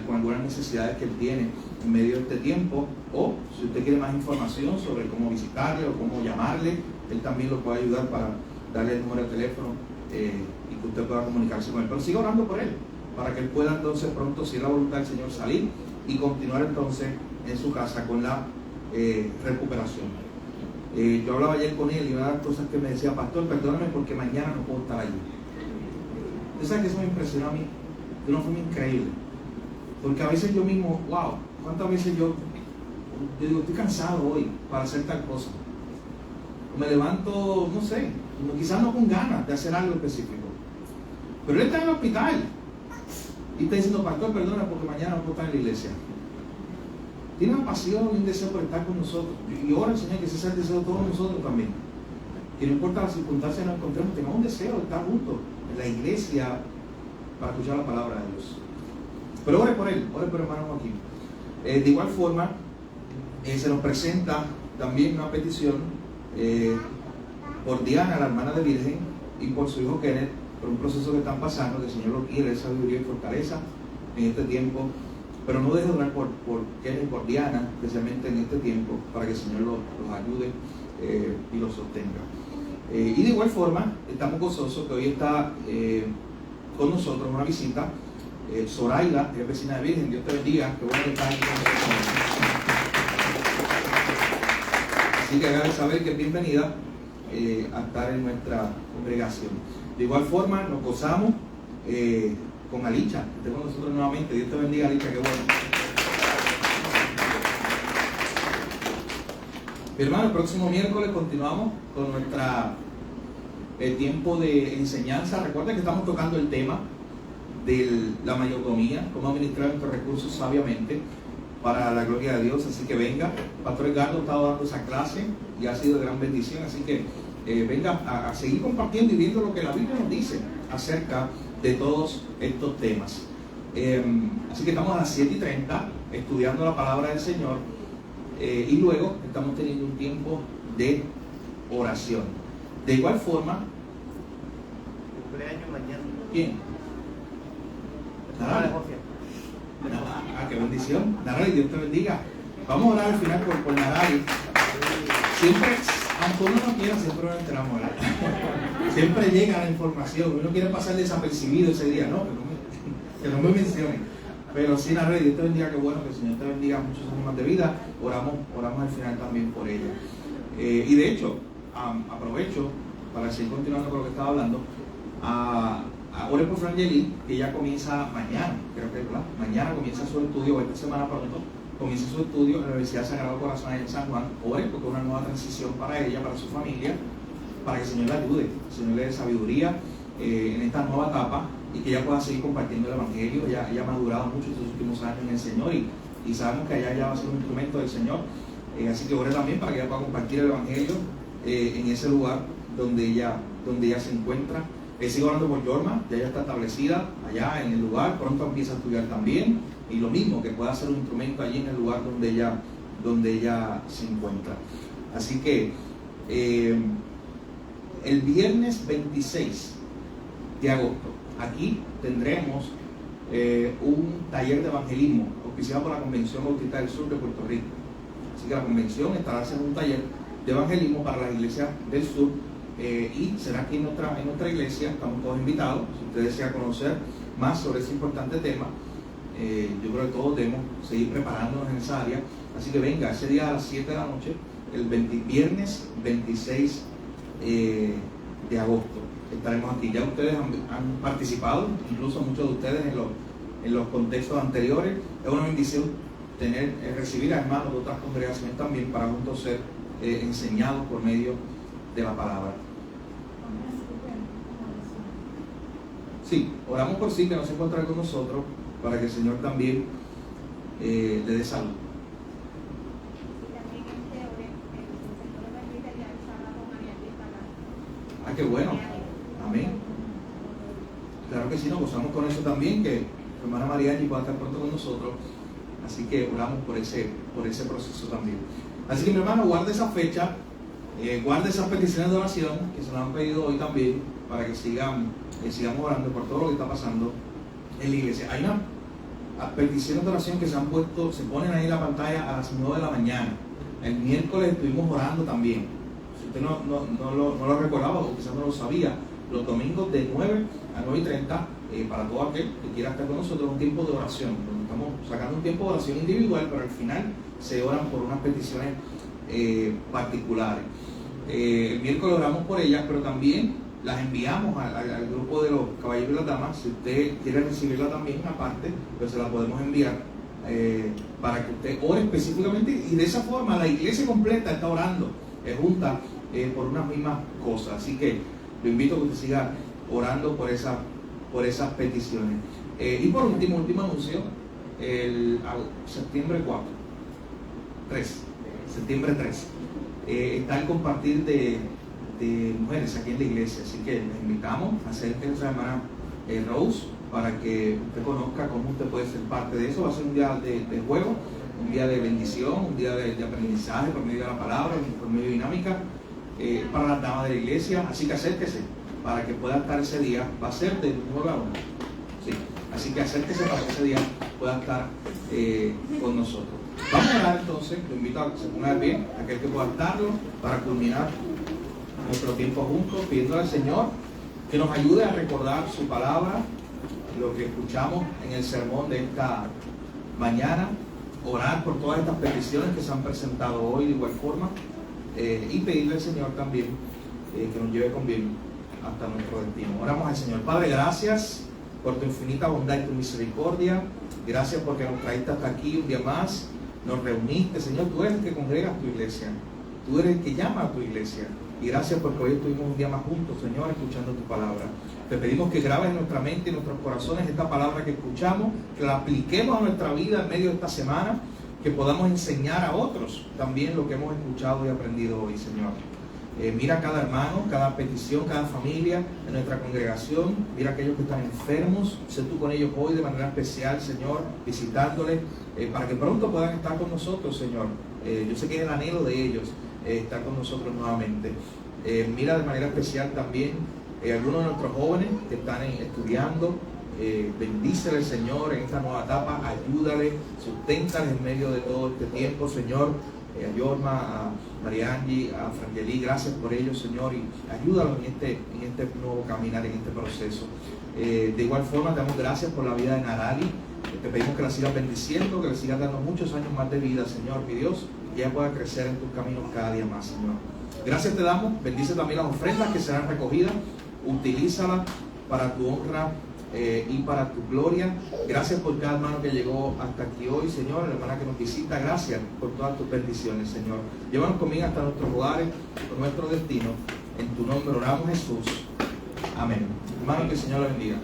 con algunas necesidades que él tiene en medio de este tiempo, o si usted quiere más información sobre cómo visitarle o cómo llamarle, él también lo puede ayudar para darle el número de teléfono y que usted pueda comunicarse con él. Pero siga orando por él, para que él pueda entonces pronto, si es la voluntad del Señor, salir y continuar entonces en su casa con la recuperación. Yo hablaba ayer con él y una de las cosas que me decía, pastor, perdóname porque mañana no puedo estar allí. ¿Usted sabe que eso me impresionó a mí de una forma increíble? Porque a veces yo mismo, wow, ¿cuántas veces yo digo, estoy cansado hoy para hacer tal cosa? O me levanto, no sé, quizás no con ganas de hacer algo específico. Pero él está en el hospital y está diciendo, pastor, perdona porque mañana no puedo estar en la iglesia. Tiene una pasión y un deseo por estar con nosotros. Y ora, Señor, que ese sea el deseo de todos nosotros también. Que no importa las circunstancias que nos encontremos, tengamos un deseo de estar juntos en la iglesia para escuchar la palabra de Dios. Pero ore por él, ore por el hermano Joaquín. De igual forma, se nos presenta también una petición por Diana, la hermana de Virgen, y por su hijo Kenneth, por un proceso que están pasando, que el Señor lo quiere, sabiduría y fortaleza en este tiempo pero no deje de orar por Kenneth y por Diana, especialmente en este tiempo, para que el Señor los ayude y los sostenga. Y de igual forma, estamos gozosos que hoy está con nosotros una visita, Zoraida, que es vecina de Virgen. Dios te bendiga, qué bueno que estás aquí con nosotros. Así que hágale saber que es bienvenida a estar en nuestra congregación. De igual forma, nos gozamos con Alicha, que está con nosotros nuevamente. Dios te bendiga, Alicha, qué bueno. Mi hermano, el próximo miércoles continuamos con nuestra tiempo de enseñanza. Recuerda que estamos tocando el tema de la mayordomía, cómo administrar nuestros recursos sabiamente para la gloria de Dios. Así que venga, Pastor Edgardo ha estado dando esa clase y ha sido de gran bendición. Así que venga a seguir compartiendo y viendo lo que la Biblia nos dice acerca de todos estos temas. Así que estamos a las 7:30 estudiando la palabra del Señor y luego estamos teniendo un tiempo de oración. De igual forma, Cumpleaños mañana. ¿quién? Narali. Qué bendición. Narali, Dios te bendiga. Vamos a orar al final por Narali. Siempre, aunque uno no quiera, siempre nos enteramos, ¿verdad? Siempre llega la información. Uno quiere pasar desapercibido ese día, ¿no? Que no me mencionen. Pero sí, Narali, Dios te bendiga. Qué bueno que el Señor te bendiga muchos años más de vida. Oramos al final también por ella. Y de hecho, aprovecho para seguir continuando con lo que estaba hablando. Ore por Frangeli, que ella comienza mañana, creo que mañana comienza su estudio, esta semana pronto comienza su estudio en la Universidad Sagrado Corazón en San Juan. Ore porque es una nueva transición para ella, para su familia, para que el Señor la ayude, el Señor le dé sabiduría en esta nueva etapa y que ella pueda seguir compartiendo el Evangelio. Ella ha madurado mucho estos últimos años en el Señor y sabemos que allá ya va a ser un instrumento del Señor. Así que ore también para que ella pueda compartir el Evangelio en ese lugar donde ella se encuentra. Sigo hablando por Yorma, ya ella está establecida allá en el lugar, pronto empieza a estudiar también, y lo mismo, que pueda ser un instrumento allí en el lugar donde ella se encuentra. Así que el viernes 26 de agosto, aquí tendremos un taller de evangelismo auspiciado por la Convención Bautista del Sur de Puerto Rico. Así que la convención estará haciendo un taller de evangelismo para las iglesias del sur. Y será aquí en nuestra iglesia. Estamos todos invitados. Si usted desea conocer más sobre ese importante tema, yo creo que todos debemos seguir preparándonos en esa área. Así que venga, ese día a las 7 de la noche, el viernes 26 de agosto, estaremos aquí. Ya ustedes han participado, incluso muchos de ustedes en los contextos anteriores. Es una bendición recibir a hermanos de otras congregaciones también para juntos ser enseñados por medio de la palabra. Sí, oramos por sí que no se encuentre con nosotros para que el Señor también le dé salud. Ah, qué bueno. Amén. Claro que sí, nos gozamos con eso también, que la hermana María allí pueda estar pronto con nosotros. Así que oramos por ese proceso también. Así que mi hermano, guarde esa fecha, guarde esas peticiones de oración que se nos han pedido hoy también, para que sigamos orando por todo lo que está pasando en la iglesia. Hay unas peticiones de oración que se ponen ahí en la pantalla a las 9 de la mañana. El miércoles estuvimos orando también. Si usted no lo recordaba o quizás no lo sabía, los domingos de 9 a 9:30, para todo aquel que quiera estar con nosotros, un tiempo de oración. Estamos sacando un tiempo de oración individual, pero al final se oran por unas peticiones particulares. El miércoles oramos por ellas, pero también las enviamos al grupo de los caballeros y las damas. Si usted quiere recibirla también aparte, pues se la podemos enviar para que usted ore específicamente, y de esa forma la iglesia completa está orando junta por unas mismas cosas. Así que lo invito a que usted siga orando por esas peticiones. Y por último anuncio, septiembre 3 está el compartir de mujeres aquí en la iglesia. Así que les invitamos a acérquense a la hermana Rose para que usted conozca cómo usted puede ser parte de eso. Va a ser un día de juego, un día de bendición, un día de aprendizaje por medio de la palabra, por medio de dinámica para las damas de la iglesia. Así que acérquese para que pueda estar ese día. Va a ser de 9 a 1. Sí. Así que acérquese para que ese día pueda estar con nosotros. Vamos a orar entonces, lo invito a que se ponga de pie, aquel que pueda estarlo, para culminar nuestro tiempo juntos, pidiendo al Señor que nos ayude a recordar su palabra, lo que escuchamos en el sermón de esta mañana, orar por todas estas peticiones que se han presentado hoy de igual forma, y pedirle al Señor también que nos lleve con bien hasta nuestro destino. Oramos al Señor. Padre, gracias por tu infinita bondad y tu misericordia. Gracias porque nos traíste hasta aquí un día más. Nos reuniste, Señor. Tú eres el que congregas tu iglesia. Tú eres el que llama a tu iglesia. Y gracias porque hoy estuvimos un día más juntos, Señor, escuchando tu palabra. Te pedimos que grabes en nuestra mente y en nuestros corazones esta palabra que escuchamos, que la apliquemos a nuestra vida en medio de esta semana, que podamos enseñar a otros también lo que hemos escuchado y aprendido hoy, Señor. Mira cada hermano, cada petición, cada familia de nuestra congregación. Mira aquellos que están enfermos. Sé tú con ellos hoy de manera especial, Señor, visitándoles para que pronto puedan estar con nosotros, Señor. Yo sé que es el anhelo de ellos estar con nosotros nuevamente. Mira de manera especial también algunos de nuestros jóvenes que están estudiando. Bendícele, Señor, en esta nueva etapa. Ayúdale, susténtales en medio de todo este tiempo, Señor. A Yorma, a María Angie, a Frangeli, gracias por ellos, Señor, y ayúdalos en este nuevo caminar, en este proceso. De igual forma, te damos gracias por la vida de Narali. Te pedimos que la sigas bendiciendo, que le sigas dando muchos años más de vida, Señor, mi Dios, y que ella pueda crecer en tus caminos cada día más, Señor. Gracias te damos, bendice también las ofrendas que serán recogidas, utilízalas para tu honra y para tu gloria. Gracias por cada hermano que llegó hasta aquí hoy, Señor, la hermana que nos visita. Gracias por todas tus bendiciones, Señor. Llévanos conmigo hasta nuestros hogares, por nuestro destino. En tu nombre oramos, Jesús. Amén. Hermano, que el Señor le bendiga.